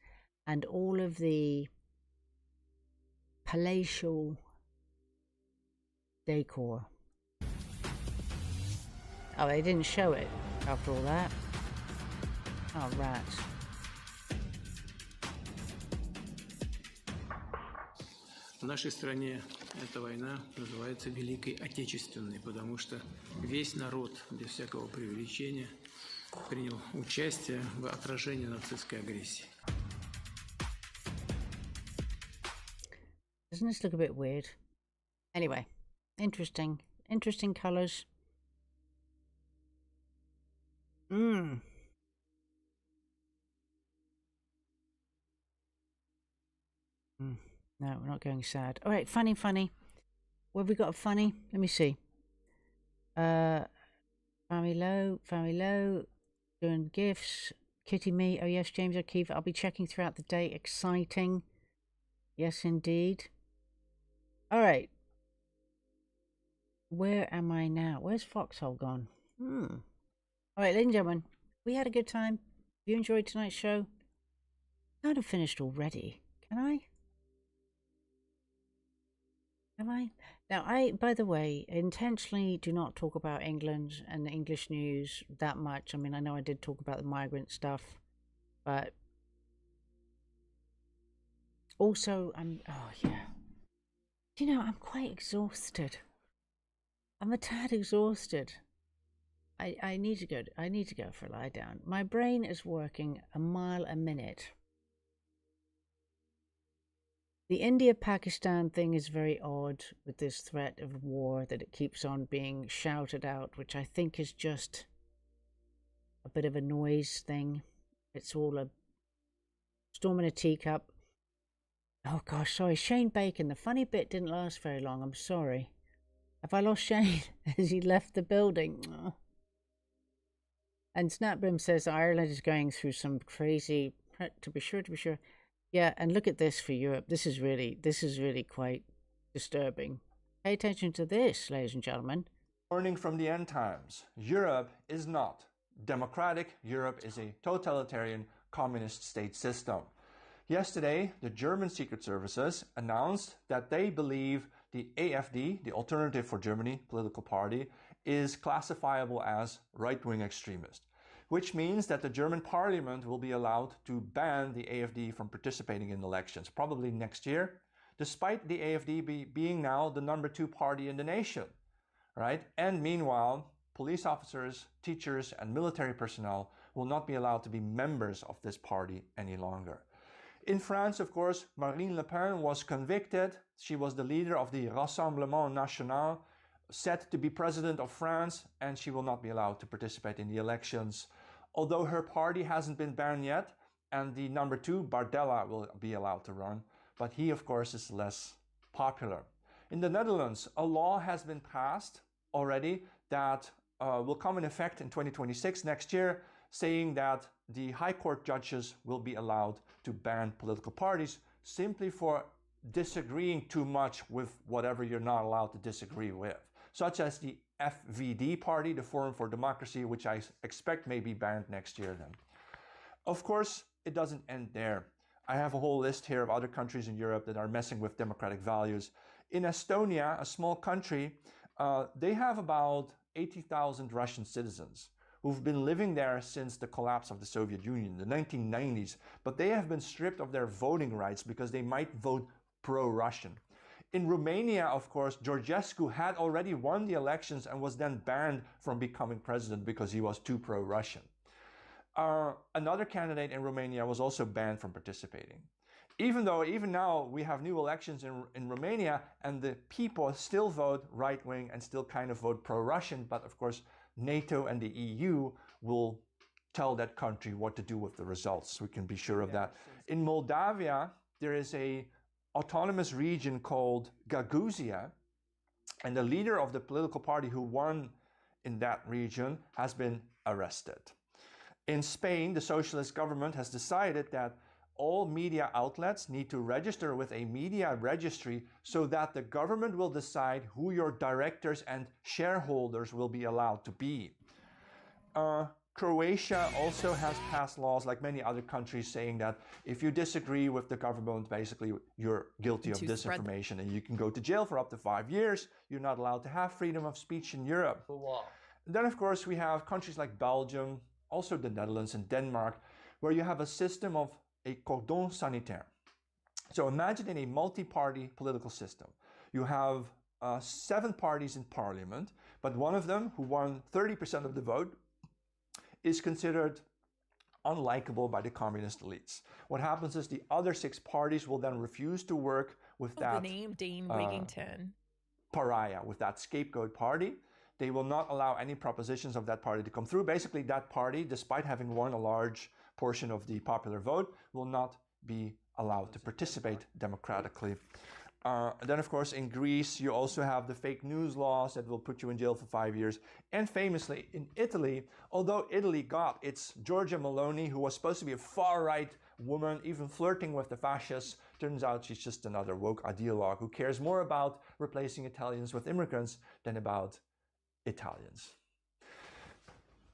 and all of the palatial decor? Oh, they didn't show it after all that. Oh, rats. В нашей стране эта война называется Великой Отечественной, потому что весь народ, без всякого преувеличения, принял участие в отражении нацистской агрессии. Doesn't this look a bit weird? Anyway, interesting colours. No, we're not going sad. All right, funny. What have we got of funny? Let me see. Family Low, doing gifts. Kitty Me, oh yes, James O'Keefe. I'll be checking throughout the day. Exciting. Yes, indeed. All right. Where am I now? Where's Foxhole gone? All right, ladies and gentlemen, we had a good time. You enjoyed tonight's show? Kind of finished already. Can I? Am I? Now, by the way, intentionally do not talk about England and the English news that much. I mean, I know I did talk about the migrant stuff, but also, I'm quite exhausted. I'm a tad exhausted. I need to go for a lie down. My brain is working a mile a minute. The India-Pakistan thing is very odd with this threat of war that it keeps on being shouted out, which I think is just a bit of a noise thing. It's all a storm in a teacup. Oh gosh, sorry, Shane Bacon. The funny bit didn't last very long. I'm sorry. Have I lost Shane as he left the building? Oh. And Snapbrim says Ireland is going through some crazy, to be sure. Yeah, and look at this for Europe. This is really quite disturbing. Pay attention to this, ladies and gentlemen. Warning from the end times. Europe is not democratic. Europe is a totalitarian communist state system. Yesterday, the German secret services announced that they believe the AfD, the Alternative for Germany political party, is classifiable as right-wing extremist, which means that the German parliament will be allowed to ban the AfD from participating in elections, probably next year, despite the AfD being now the number 2 party in the nation, right? And meanwhile, police officers, teachers, and military personnel will not be allowed to be members of this party any longer. In France, of course, Marine Le Pen was convicted. She was the leader of the Rassemblement National, set to be president of France, and she will not be allowed to participate in the elections. Although her party hasn't been banned yet, and the number 2, Bardella, will be allowed to run, but he, of course, is less popular. In the Netherlands, a law has been passed already that will come in effect in 2026, next year, saying that the High Court judges will be allowed to ban political parties simply for disagreeing too much with whatever you're not allowed to disagree with, such as the FVD party, the Forum for Democracy, which I expect may be banned next year then. Of course, it doesn't end there. I have a whole list here of other countries in Europe that are messing with democratic values. In Estonia, a small country, they have about 80,000 Russian citizens who've been living there since the collapse of the Soviet Union, the 1990s, but they have been stripped of their voting rights because they might vote pro-Russian. In Romania, of course, Georgescu had already won the elections and was then banned from becoming president because he was too pro-Russian. Another candidate in Romania was also banned from participating. even though even now we have new elections in Romania and the people still vote right-wing and still kind of vote pro-Russian, but of course NATO and the EU will tell that country what to do with the results. We can be sure of that. In Moldavia, there is a autonomous region called Gagauzia, and the leader of the political party who won in that region has been arrested. In Spain, the socialist government has decided that all media outlets need to register with a media registry so that the government will decide who your directors and shareholders will be allowed to be. Croatia also has passed laws, like many other countries, saying that if you disagree with the government, basically you're guilty of disinformation and you can go to jail for up to 5 years. You're not allowed to have freedom of speech in Europe. Wow. Then, of course, we have countries like Belgium, also the Netherlands and Denmark, where you have a system of a cordon sanitaire. So imagine in a multi-party political system, you have 7 parties in parliament, but one of them, who won 30% of the vote, is considered unlikable by the communist elites. What happens is the other 6 parties will then refuse to work with that the name Dean Wigington. Pariah, with that scapegoat party. They will not allow any propositions of that party to come through. Basically, that party, despite having won a large portion of the popular vote, will not be allowed to participate democratically. Then, of course, in Greece, you also have the fake news laws that will put you in jail for 5 years. And famously, in Italy, although Italy got its Giorgia Meloni, who was supposed to be a far-right woman, even flirting with the fascists, turns out she's just another woke ideologue who cares more about replacing Italians with immigrants than about Italians.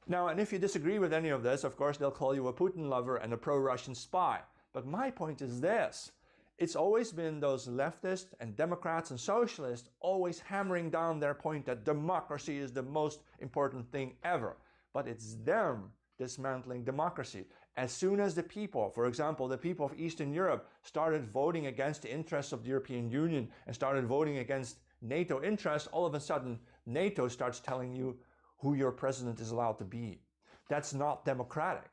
Now, and if you disagree with any of this, of course, they'll call you a Putin lover and a pro-Russian spy. But my point is this. It's always been those leftists and Democrats and socialists always hammering down their point that democracy is the most important thing ever. But it's them dismantling democracy. As soon as the people, for example, the people of Eastern Europe, started voting against the interests of the European Union and started voting against NATO interests, all of a sudden NATO starts telling you who your president is allowed to be. That's not democratic.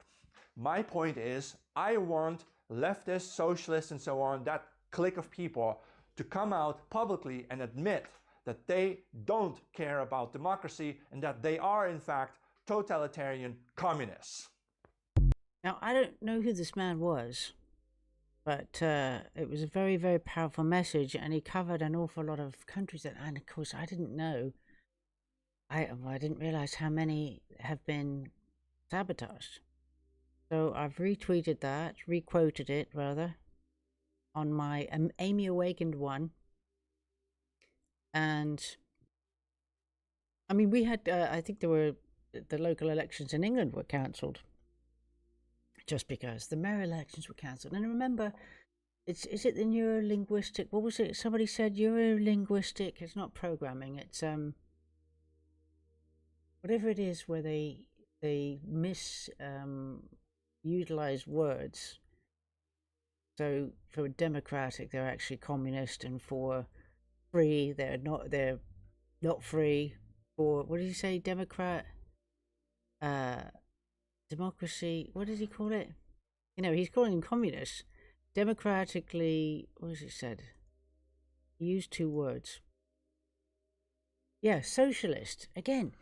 My point is, I want leftists, socialists, and so on, that clique of people, to come out publicly and admit that they don't care about democracy and that they are, in fact, totalitarian communists. Now, I don't know who this man was, but it was a very, very powerful message, and he covered an awful lot of countries. And of course, I didn't know. I didn't realize how many have been sabotaged. So I've retweeted that, requoted it rather, on my Amy Awakened one. And I mean, we had, I think there were, the local elections in England were cancelled. Just because the mayor elections were cancelled. And remember, is it the neurolinguistic, what was it? Somebody said neurolinguistic, it's not programming, it's whatever it is where they utilize words. So for democratic, they're actually communist, and for free, they're not free. For, what did he say, Democrat? Democracy, what did he call it? You know, he's calling them communists. Democratically, what has he said? He used 2 words. Yeah, socialist. Again,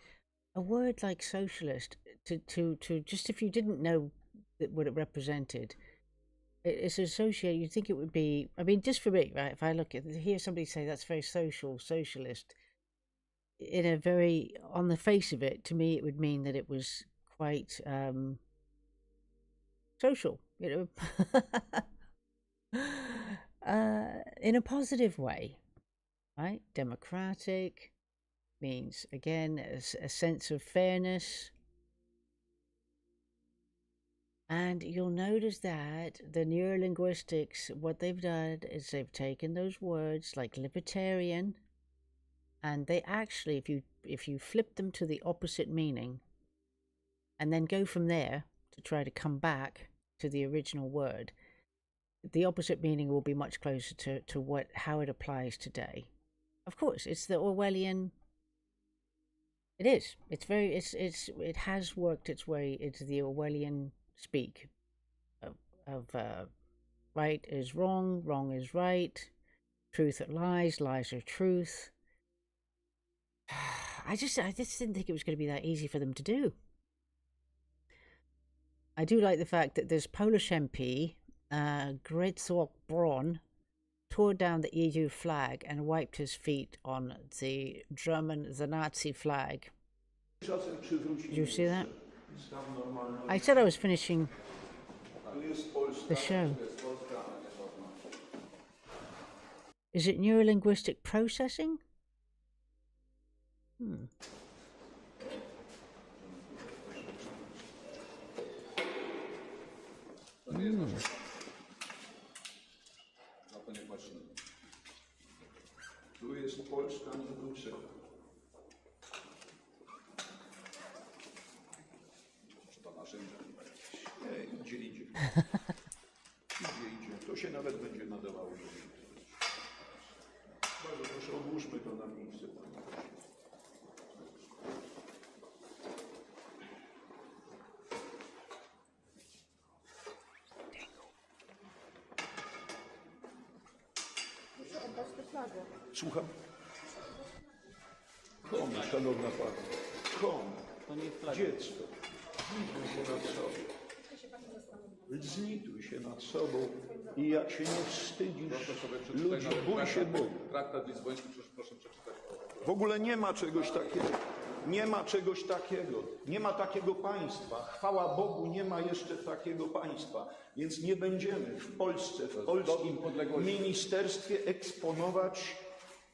a word like socialist, to just, if you didn't know what it represented, it's associated, you'd think it would be, I mean, just for me, right, if I look at, hear somebody say that's very socialist, in a very, on the face of it, to me, it would mean that it was quite social, you know, in a positive way, right? Democratic means, again, a sense of fairness. And you'll notice that the neurolinguistics, what they've done is they've taken those words like libertarian, and they actually, if you flip them to the opposite meaning, and then go from there to try to come back to the original word, the opposite meaning will be much closer to how it applies today. Of course, it's the Orwellian. It is. It has worked its way into the Orwellian speak of right is wrong, wrong is right, truth are lies, lies are truth. I just didn't think it was going to be that easy for them to do. I do like the fact that this Polish MP, Grzegorz Braun, tore down the EU flag and wiped his feet on the Nazi flag. Did you see that? I said I was finishing the show. Is it neurolinguistic processing? Tu jest Polska, nie Bruksela. To narzędzia. Nie, idzie. Idzie. To się nawet będzie nadawało. Bardzo proszę, odłóżmy to na miejsce. Słucham? Kom, szanowna pani. Kom. Dziecko. Zlituj się nad sobą. Zlituj się nad sobą i jak się nie wstydzisz ludzi, bój się Boga. Traktat lizboński, proszę przeczytać. W ogóle nie ma czegoś takiego. Nie ma czegoś takiego. Nie ma takiego państwa. Chwała Bogu, nie ma jeszcze takiego państwa. Więc nie będziemy w Polsce, w polskim ministerstwie eksponować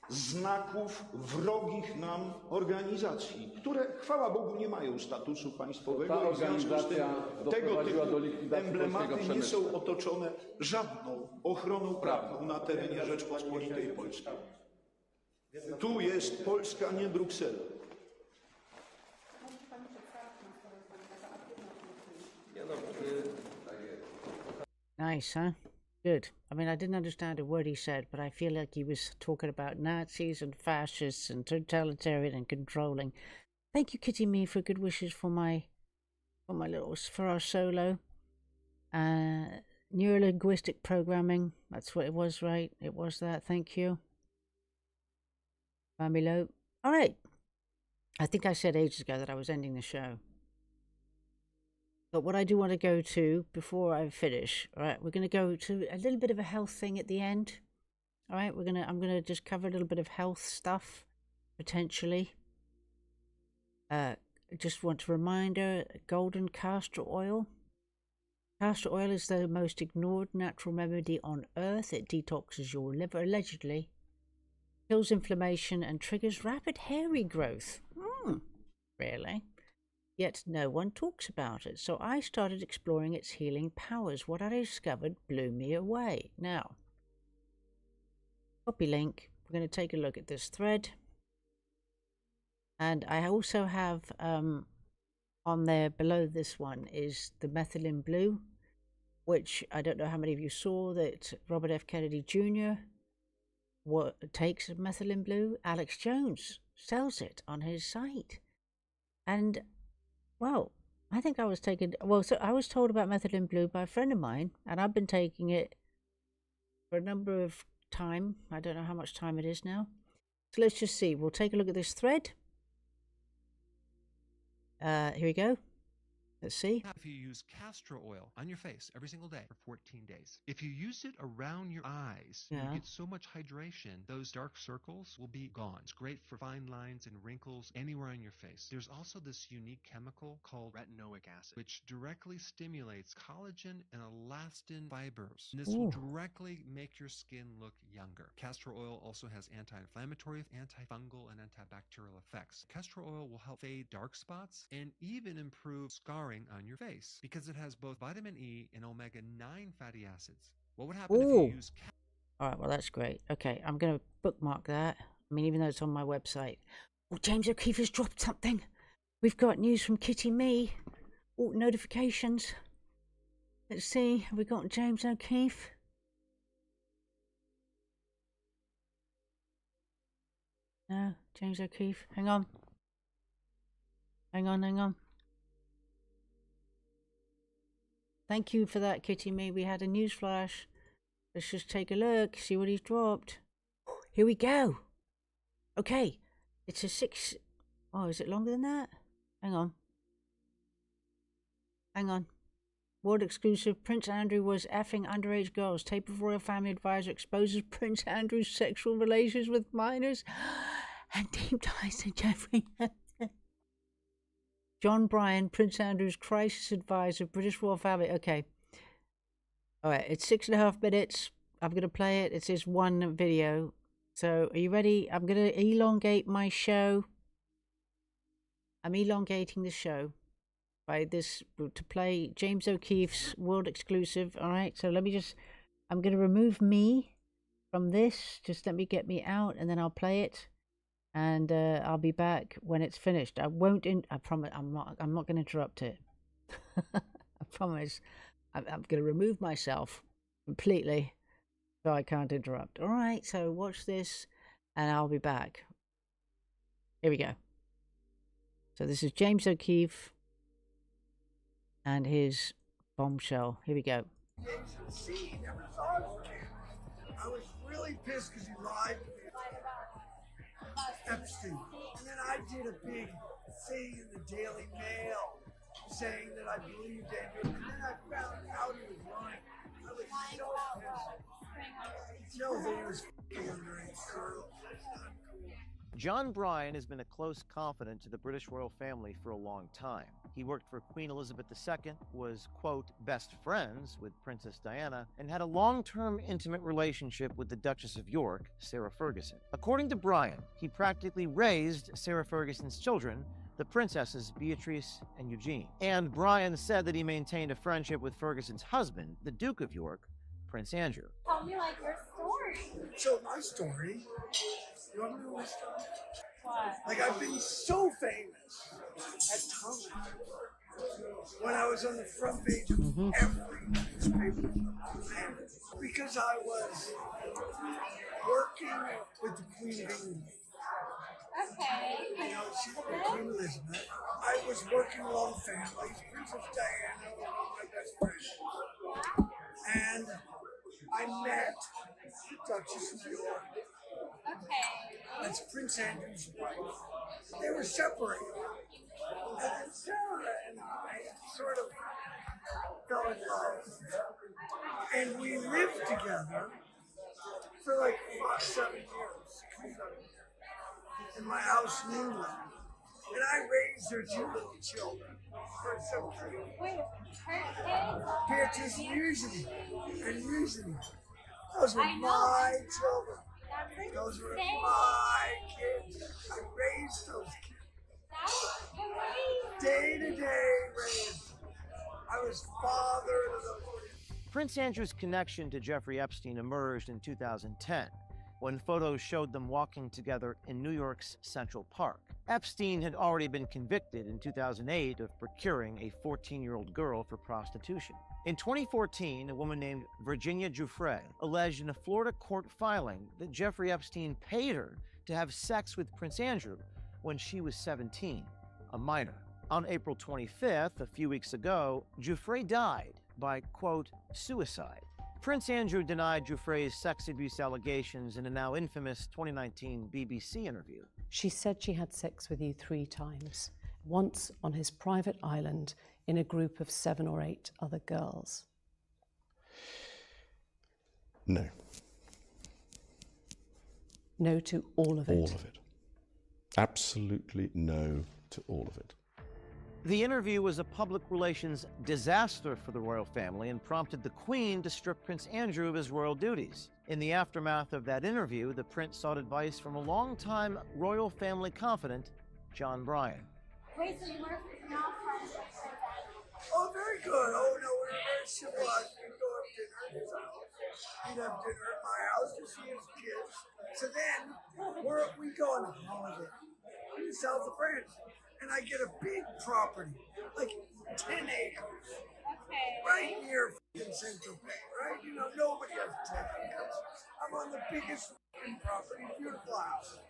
znaków wrogich nam organizacji, które, chwała Bogu, nie mają statusu państwowego i w związku z tym tego typu emblematy nie są otoczone żadną ochroną prawną na terenie Rzeczpospolitej Polskiej. Tu jest Polska, nie Bruksela. Nice, huh? Good. I mean, I didn't understand a word he said, but I feel like he was talking about Nazis and fascists and totalitarian and controlling. Thank you, Kitty Me, for good wishes for our solo. Neurolinguistic programming. That's what it was, right? It was that. Thank you. Familo. All right. I think I said ages ago that I was ending the show. But what I do want to go to before I finish, all right, we're going to go to a little bit of a health thing at the end. All right, I'm going to just cover a little bit of health stuff, potentially. Just want a reminder, golden castor oil. Castor oil is the most ignored natural remedy on earth. It detoxes your liver, allegedly. Kills inflammation and triggers rapid hair regrowth. Really? Yet no one talks about it, so I started exploring its healing powers. What I discovered blew me away. Now, copy link. We're going to take a look at this thread. And I also have on there below this one is the methylene blue, which I don't know how many of you saw that Robert F. Kennedy Jr. takes methylene blue. Alex Jones sells it on his site. And well, I think I was taken. Well, so I was told about methylene blue by a friend of mine, and I've been taking it for a number of time. I don't know how much time it is now. So let's just see. We'll take a look at this thread. Here we go. Let's see. If you use castor oil on your face every single day for 14 days, if you use it around your eyes, you get so much hydration, those dark circles will be gone. It's great for fine lines and wrinkles anywhere on your face. There's also this unique chemical called retinoic acid, which directly stimulates collagen and elastin fibers. And this will directly make your skin look younger. Castor oil also has anti-inflammatory, antifungal, and antibacterial effects. Castor oil will help fade dark spots and even improve scarring on your face because it has both vitamin E and omega-9 fatty acids. What would happen if you use... All right, well, that's great. Okay, I'm going to bookmark that. I mean, even though it's on my website. Oh, James O'Keefe has dropped something. We've got news from Kitty Me. Oh, notifications. Let's see. Have we got James O'Keefe? No, James O'Keefe. Hang on. Hang on. Thank you for that, Kitty Me. We had a news flash. Let's just take a look, see what he's dropped. Here we go. Okay, it's a 6. Oh, is it longer than that? Hang on. World exclusive. Prince Andrew was effing underage girls. Tape of royal family advisor exposes Prince Andrew's sexual relations with minors and deep ties to Jeffrey Epstein. John Bryan, Prince Andrew's crisis advisor, British royal family. Okay. All right, it's 6.5 minutes. I'm going to play it. It's this one video. So, are you ready? I'm going to elongate my show. I'm elongating the show by this to play James O'Keefe's world exclusive. All right, so let me just, I'm going to remove me from this. Just let me get me out and then I'll play it. And I'll be back when it's finished. I promise, I'm not going to interrupt it. I promise. I'm going to remove myself completely so I can't interrupt. All right, so watch this and I'll be back. Here we go. So this is James O'Keefe and his bombshell. Here we go. I was really pissed because he lied to me. Epstein. And then I did a big thing in the Daily Mail saying that I believed Andrew. And then I found out he was lying. I was so pissed. No, that he was f***ing underage girls. John Bryan has been a close confidant to the British royal family for a long time. He worked for Queen Elizabeth II, was, quote, best friends with Princess Diana, and had a long-term intimate relationship with the Duchess of York, Sarah Ferguson. According to Bryan, he practically raised Sarah Ferguson's children, the princesses Beatrice and Eugene. And Bryan said that he maintained a friendship with Ferguson's husband, the Duke of York, Prince Andrew. Tell me, like, your story. So my story, you want to know my story? What? Like, I've been so famous at times when I was on the front page of every newspaper, because I was working with the Queen of England. Okay. You know, she's Queen Elizabeth. I was working along families. Princess Diana was one of my best friends. And I met the Duchess of York. Okay. That's Prince Andrew's wife. They were separated. And then Sarah and I sort of fell in love. And we lived together for like 7 years. In my house, Newland. And I raised their 2 little children. Wait, her kids? Beatrice and Eugenie. Those were my children. Those were my kids. I raised those kids. Day to day raised. I was father to those kids. Prince Andrew's connection to Jeffrey Epstein emerged in 2010, when photos showed them walking together in New York's Central Park. Epstein had already been convicted in 2008 of procuring a 14-year-old girl for prostitution. In 2014, a woman named Virginia Giuffre alleged in a Florida court filing that Jeffrey Epstein paid her to have sex with Prince Andrew when she was 17, a minor. On April 25th, a few weeks ago, Giuffre died by, quote, suicide. Prince Andrew denied Giuffre's sex abuse allegations in a now infamous 2019 BBC interview. She said she had sex with you 3 times, once on his private island in a group of 7 or 8 other girls. No. No to all of it? All of it. Absolutely no to all of it. The interview was a public relations disaster for the royal family and prompted the Queen to strip Prince Andrew of his royal duties. In the aftermath of that interview, the prince sought advice from a longtime royal family confidant, John Bryan. Wait, so you were not friends with her? Oh, very good. Oh, no, we were very civilized. We'd go have dinner at his house. He'd have dinner at my house to see his kids. So then, we go on holiday in the south of France. And I get a big property, like 10 acres, right near Saint-Tropez, right? You know, nobody has 10 acres. I'm on the biggest property, beautiful house.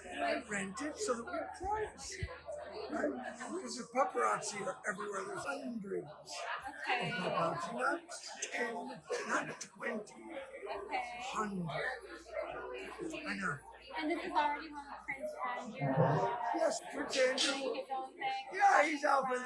And I rent it so that we have privacy, right? Because the paparazzi are everywhere. There's hundreds Okay. Not 10, not 20, Okay. 100. I know. And this is already when Prince Andrew. Yes, Prince Andrew. Doing his own thing. Yeah, he's on the.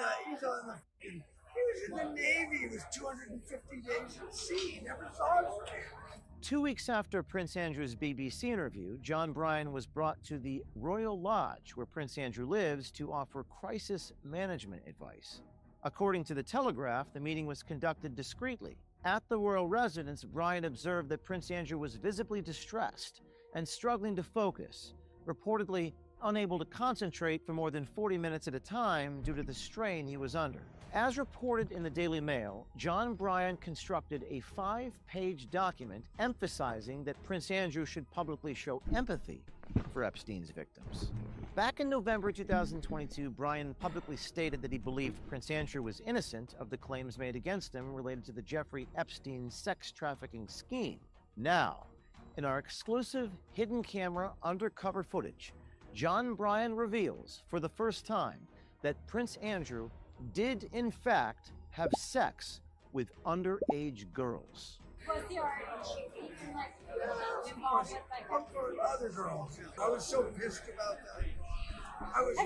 He was in the Navy. He was 250 days at sea. He never saw his family. 2 weeks after Prince Andrew's BBC interview, John Bryan was brought to the Royal Lodge, where Prince Andrew lives, to offer crisis management advice. According to The Telegraph, the meeting was conducted discreetly. At the royal residence, Bryan observed that Prince Andrew was visibly distressed and struggling to focus, reportedly unable to concentrate for more than 40 minutes at a time due to the strain he was under. As reported in the Daily Mail, John Bryan constructed a 5-page document emphasizing that Prince Andrew should publicly show empathy for Epstein's victims. Back in November 2022, Bryan publicly stated that he believed Prince Andrew was innocent of the claims made against him related to the Jeffrey Epstein sex trafficking scheme. Now, in our exclusive hidden camera undercover footage, John Bryan reveals for the first time that Prince Andrew did in fact have sex with underage girls. Was he already even like involved with like Other girls. I was so pissed about that. I was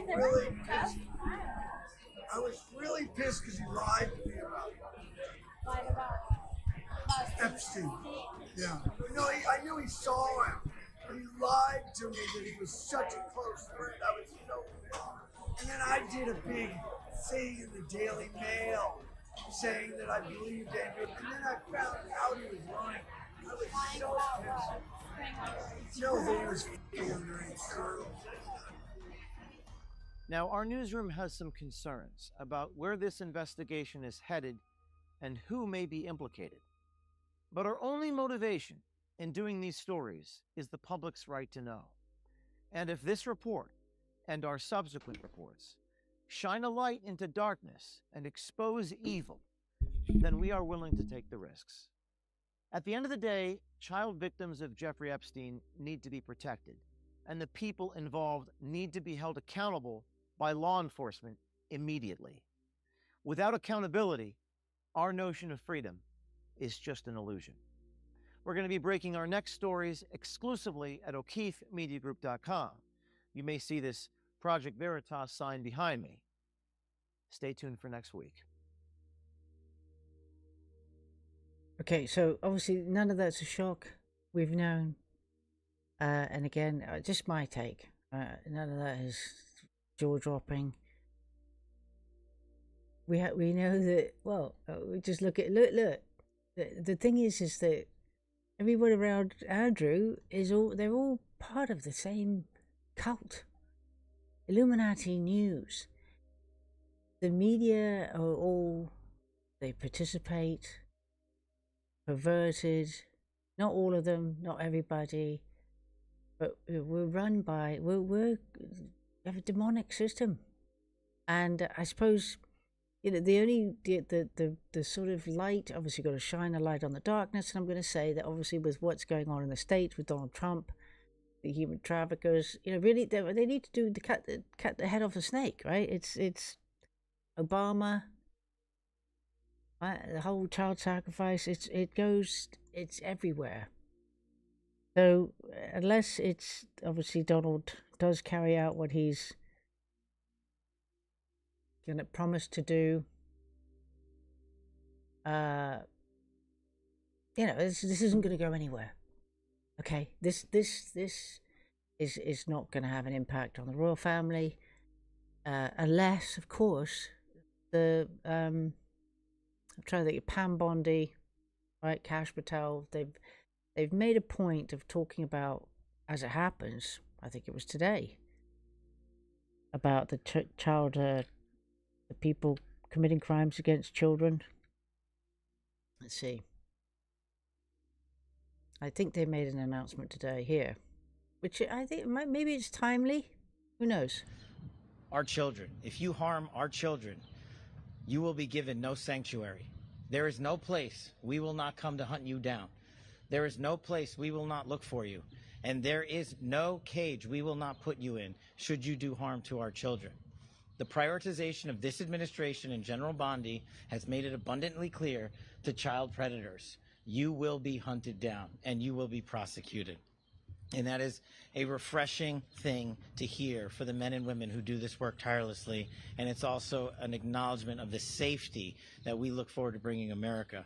really pissed because he lied to me about it. Lied about Epstein. Yeah. No, I knew he saw him, but he lied to me that he was such a close friend. I was so pissed. And then I did a big thing in the Daily Mail saying that I believed Andrew, and then I found out he was lying. I was so pissed. No, that he was f***ing underage girls. Now, our newsroom has some concerns about where this investigation is headed and who may be implicated. But our only motivation in doing these stories is the public's right to know. And if this report and our subsequent reports shine a light into darkness and expose evil, then we are willing to take the risks. At the end of the day, child victims of Jeffrey Epstein need to be protected, and the people involved need to be held accountable by law enforcement immediately. Without accountability, our notion of freedom is just an illusion. We're going to be breaking our next stories exclusively at O'KeefeMediaGroup.com. You may see this Project Veritas sign behind me. Stay tuned for next week. Okay, so obviously none of that's a shock. We've known. And again, just my take. None of that is jaw-dropping. We know that, well, we just look. The thing is that everyone around Andrew they're all part of the same cult. Illuminati News. The media are all, they participate, perverted, not all of them, not everybody, but we're run by, we have a demonic system. And I suppose, you know, the sort of light, obviously got to shine a light on the darkness, and I'm going to say that obviously with what's going on in the States with Donald Trump, the human traffickers, you know, really they need to do cut the head off the snake, right? It's Obama, the whole child sacrifice. It's everywhere. So unless it's obviously Donald does carry out what he's going to promise to do, you know, this isn't going to go anywhere. Okay, this is not going to have an impact on the royal family, unless, of course, the I'm trying to think, Pam Bondi, right, Kash Patel, they've made a point of talking about, as it happens, I think it was today, about the the people committing crimes against children. Let's see. I think they made an announcement today here, which I think maybe it's timely. Who knows? Our children. If you harm our children, you will be given no sanctuary. There is no place we will not come to hunt you down. There is no place we will not look for you. And there is no cage we will not put you in should you do harm to our children. The prioritization of this administration and General Bondi has made it abundantly clear to child predators, you will be hunted down and you will be prosecuted. And that is a refreshing thing to hear for the men and women who do this work tirelessly. And it's also an acknowledgement of the safety that we look forward to bringing America.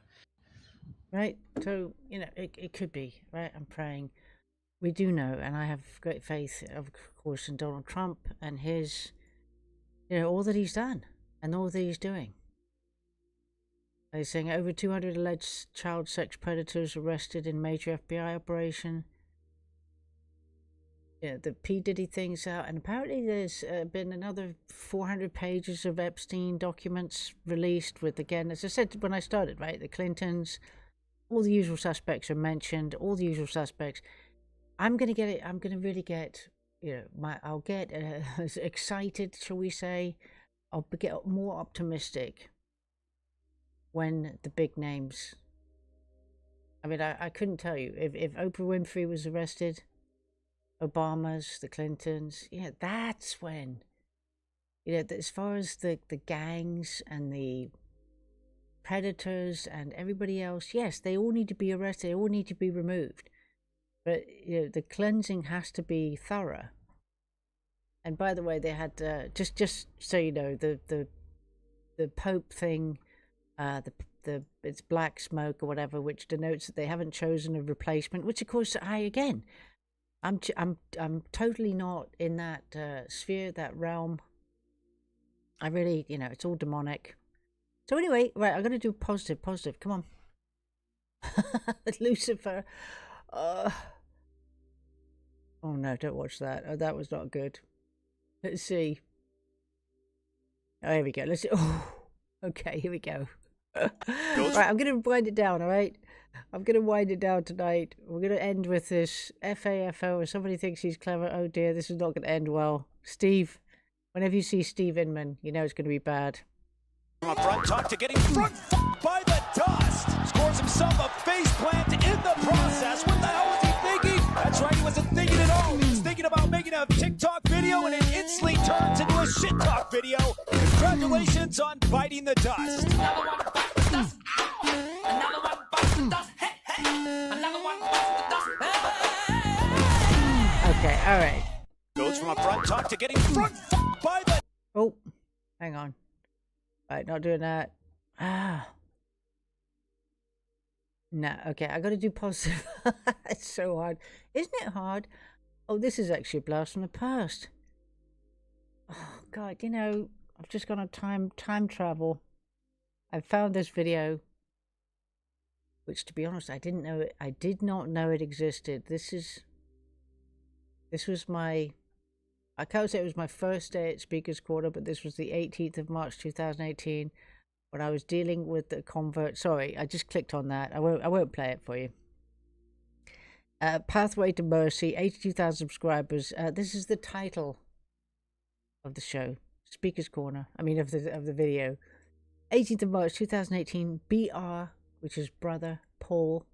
Right. So, you know, it could be, right? I'm praying. We do know, and I have great faith, of course, in Donald Trump and his, you know, all that he's done and all that he's doing. They're saying over 200 alleged child sex predators arrested in major FBI operation. Yeah, the P. Diddy thing's out, and apparently there's been another 400 pages of Epstein documents released with, again, as I said when I started, right, the Clintons, all the usual suspects are mentioned, all the usual suspects. I'm going to get it, I'm going to really get, you know, I'll get excited, shall we say, I'll get more optimistic when the big names, I mean, I couldn't tell you, if Oprah Winfrey was arrested, Obama's, the Clintons, yeah, that's when, you know, as far as the gangs and the predators and everybody else, yes, they all need to be arrested, they all need to be removed. But, you know, the cleansing has to be thorough. And by the way, they had, just so you know, the Pope thing, it's black smoke or whatever, which denotes that they haven't chosen a replacement, which of course I'm totally not in that sphere, that realm. I really, you know, it's all demonic. So anyway, right, I'm going to do positive. Come on. Lucifer. Oh no, don't watch that. Oh, that was not good. Let's see. Oh, here we go. Let's see. Oh, okay, here we go. Right, I'm going to wind it down, all right? I'm going to wind it down tonight. We're going to end with this FAFO. If somebody thinks he's clever, oh dear, this is not going to end well. Steve, whenever you see Steve Inman, you know it's going to be bad. From a front tuck to getting front by the dust. Scores himself a face plant in the process. What the hell was he thinking? That's right, he wasn't thinking at all. He was thinking about making a TikTok video and it instantly turns into a shit talk video. Congratulations on biting the dust. Another one bites the dust. Another one bites the dust. Hey, hey. Another one bites the dust. Okay, all right. Goes from a front tuck to getting front by the... Oh, hang on. Right, not doing that. No, okay, I gotta do positive. It's so hard. Isn't it hard? Oh, this is actually a blast from the past. Oh, God, you know, I've just gone on time travel. I found this video, which, to be honest, I did not know it existed. This was my... I can't say it was my first day at Speaker's Corner, but this was the 18th of March 2018 when I was dealing with the convert. Sorry, I just clicked on that. I won't play it for you. Pathway to Mercy, 82,000 subscribers. This is the title of the show, Speaker's Corner. I mean, of the video. 18th of March 2018. BR, which is brother Paul,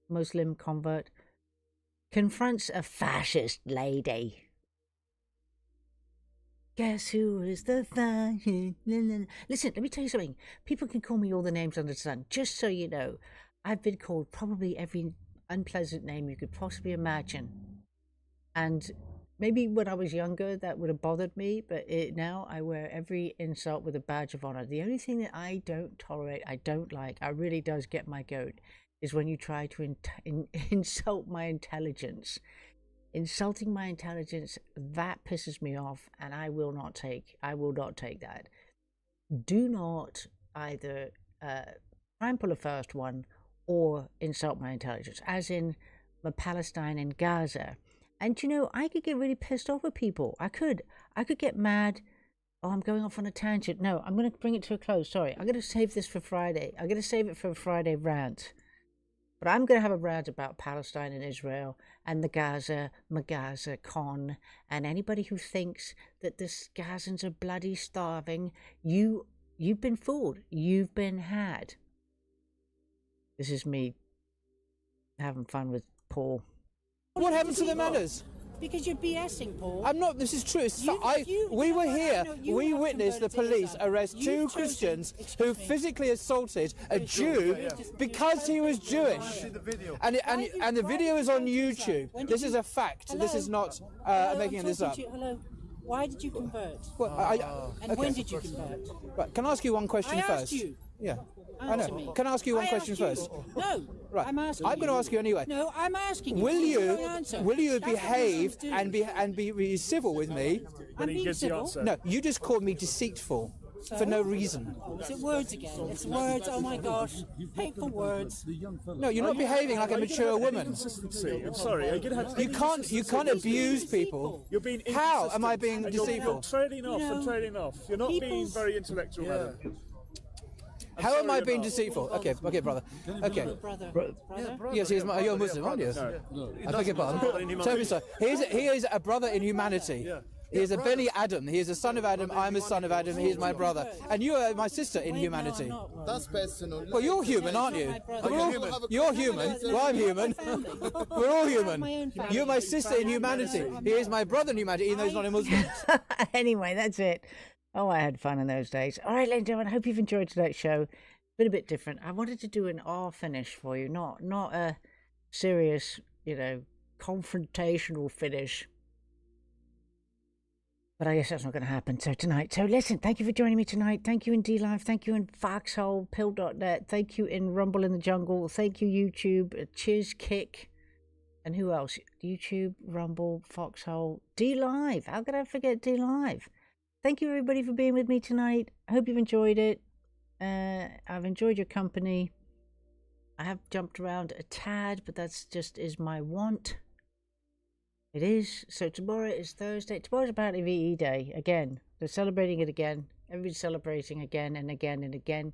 Muslim convert, confronts a fascist lady. Guess who is the fascist? Listen, let me tell you something. People can call me all the names under the sun. Just so you know, I've been called probably every unpleasant name you could possibly imagine. And maybe when I was younger, that would have bothered me. But now I wear every insult with a badge of honor. The only thing that I don't tolerate, I don't like, I really does get my goat, is when you try to insult my intelligence. Insulting my intelligence, that pisses me off, and I will not take that. Do not either try and pull a first one or insult my intelligence, as in the Palestine and Gaza. And you know, I could get really pissed off with people. I could get mad. Oh, I'm going off on a tangent. No, I'm going to bring it to a close. Sorry, I'm going to save this for Friday. I'm going to save it for a Friday rant. But I'm going to have a rant about Palestine and Israel and the Gaza con, and anybody who thinks that the Gazans are bloody starving, you've been fooled. You've been had. This is me having fun with Paul. What happened to the medals? Because you're BSing, Paul. I'm not. This is true. We were here. We witnessed the police arrest two Christians who physically assaulted a Jew because he was Jewish. And the video is on YouTube. This is a fact. This is not making this up. Hello. Why did you convert? Well, when did you convert? Right, can I ask you one question first? I asked you. Yeah. I know. Can I ask you one question first? No. Right. I'm asking. I'm going to ask you anyway. No, I'm asking you. Will you behave and be civil with me? I'm being civil. No, you just called me deceitful. For no reason. Is it words again? It's words. Oh my gosh, hateful words. No, you're not behaving like a mature woman. I'm sorry. You can't abuse people. You're being. How am I being deceitful? You're trading off and trading off. You're not being very intellectual, madam. How am I being deceitful? Okay, brother. Okay. Brother. Yes, you're Muslim, aren't you? No. I beg your pardon. Tell me so. He is a brother in humanity. Yeah. He is a Beni Adam. He is a son of Adam. I'm a son of Adam. He is my brother. And you are my sister in humanity. That's personal. Well, you're human, aren't you? You're human. Well, I'm human. We're all human. You're my sister in humanity. He is my brother in humanity, even though he's not a Muslim. Anyway, that's it. Oh, I had fun in those days. All right, ladies and gentlemen, I hope you've enjoyed today's show. Been a bit different. I wanted to do an R finish for you, not a serious, confrontational finish. But I guess that's not going to happen. So tonight. So listen, thank you for joining me tonight. Thank you in DLive. Thank you in Foxhole, Pill.net. Thank you in Rumble in the Jungle. Thank you, YouTube, Chiz Kick. And who else? YouTube, Rumble, Foxhole, DLive. How could I forget DLive? Thank you, everybody, for being with me tonight. I hope you've enjoyed it. I've enjoyed your company. I have jumped around a tad, but that's just is my want. It is. So tomorrow is Thursday. Tomorrow's apparently VE Day again. They're celebrating it again. Everybody's celebrating again and again and again.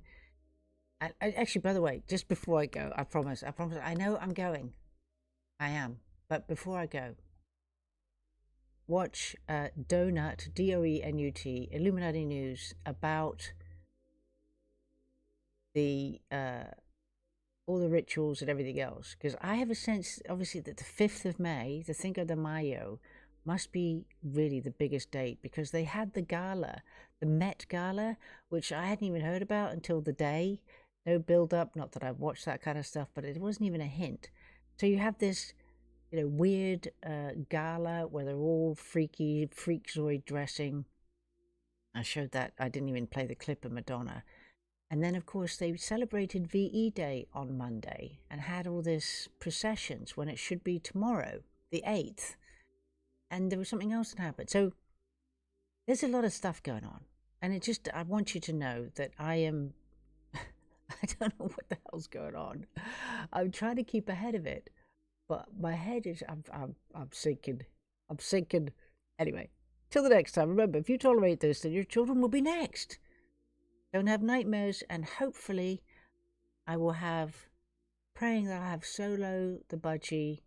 And actually, by the way, just before I go, I promise. I know I'm going. I am. But before I go, watch Donut, DOENUT, Illuminati News about the all the rituals and everything else, because I have a sense, obviously, that the 5th of May, the Cinco de Mayo, must be really the biggest date, because they had the gala, the Met Gala, which I hadn't even heard about until the day. No build-up, not that I've watched that kind of stuff, but it wasn't even a hint. So you have this, weird gala where they're all freakazoid dressing. I showed that. I didn't even play the clip of Madonna. And then, of course, they celebrated VE Day on Monday and had all this processions when it should be tomorrow, the 8th. And there was something else that happened. So there's a lot of stuff going on. And I want you to know that I am, I don't know what the hell's going on. I'm trying to keep ahead of it. But my head is, I'm sinking. I'm sinking. Anyway, till the next time, remember, if you tolerate this, then your children will be next. Don't have nightmares, and hopefully I will have, praying that I have Solo the Budgie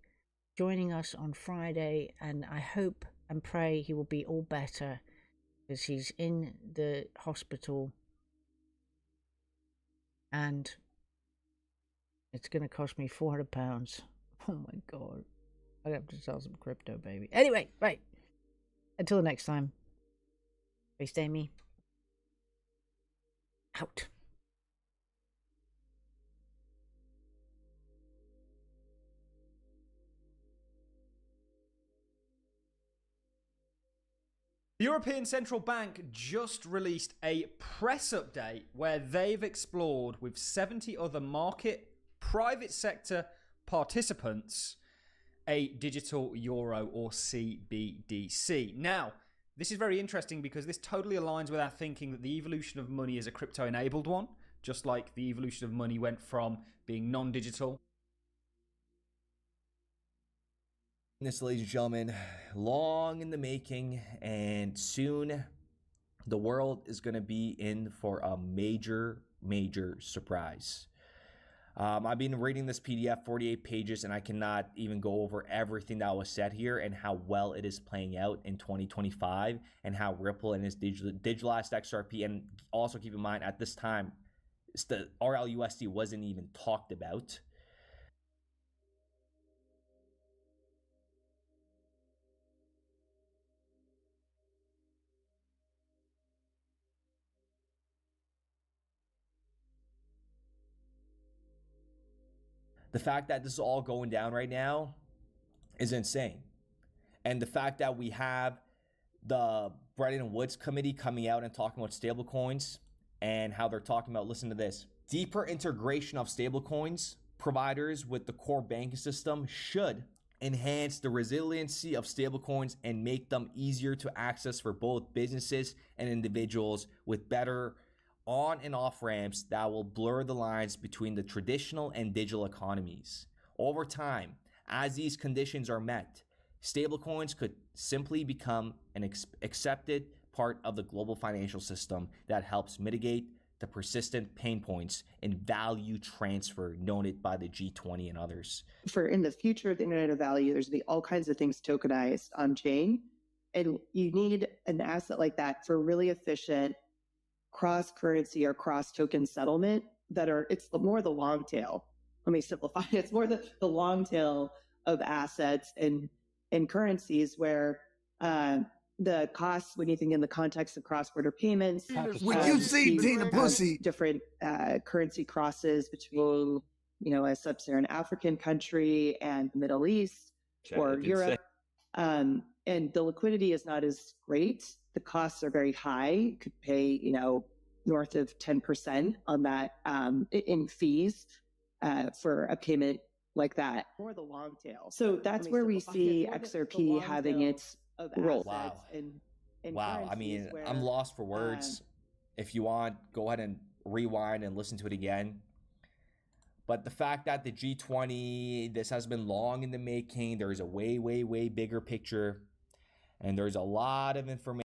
joining us on Friday, and I hope and pray he will be all better, because he's in the hospital and it's going to cost me £400. Oh my God. I have to sell some crypto, baby. Anyway, right. Until next time. Face Amy. Out. The European Central Bank just released a press update where they've explored with 70 other market private sector participants a digital euro, or CBDC. Now, this is very interesting because this totally aligns with our thinking that the evolution of money is a crypto-enabled one, just like the evolution of money went from being non-digital. This, ladies and gentlemen, long in the making, and soon the world is going to be in for a major surprise. I've been reading this PDF, 48 pages, and I cannot even go over everything that was said here and how well it is playing out in 2025 and how Ripple and its digitalized XRP, and also keep in mind at this time, the RLUSD wasn't even talked about. The fact that this is all going down right now is insane. And the fact that we have the Bretton Woods Committee coming out and talking about stablecoins and how they're talking about, listen to this, deeper integration of stablecoins providers with the core banking system should enhance the resiliency of stablecoins and make them easier to access for both businesses and individuals with better on and off ramps that will blur the lines between the traditional and digital economies. Over time, as these conditions are met, stablecoins could simply become an accepted part of the global financial system that helps mitigate the persistent pain points in value transfer noted by the G20 and others. For in the future of the Internet of Value, there's going to be all kinds of things tokenized on chain. And you need an asset like that for really efficient cross-currency or cross-token settlement it's more the long tail. Let me simplify it. It's more the long tail of assets and currencies where the costs, when you think in the context of cross-border payments, would you see Tina Pussy? Different currency crosses between, a sub-Saharan African country and the Middle East or Europe. And the liquidity is not as great. The costs are very high. You could pay, north of 10% on that in fees for a payment like that. Or the long tail. So that's where we see XRP having its role. Wow. Wow. I mean, I'm lost for words. If you want, go ahead and rewind and listen to it again. But the fact that the G20, this has been long in the making, there's a way, way, way bigger picture. And there's a lot of information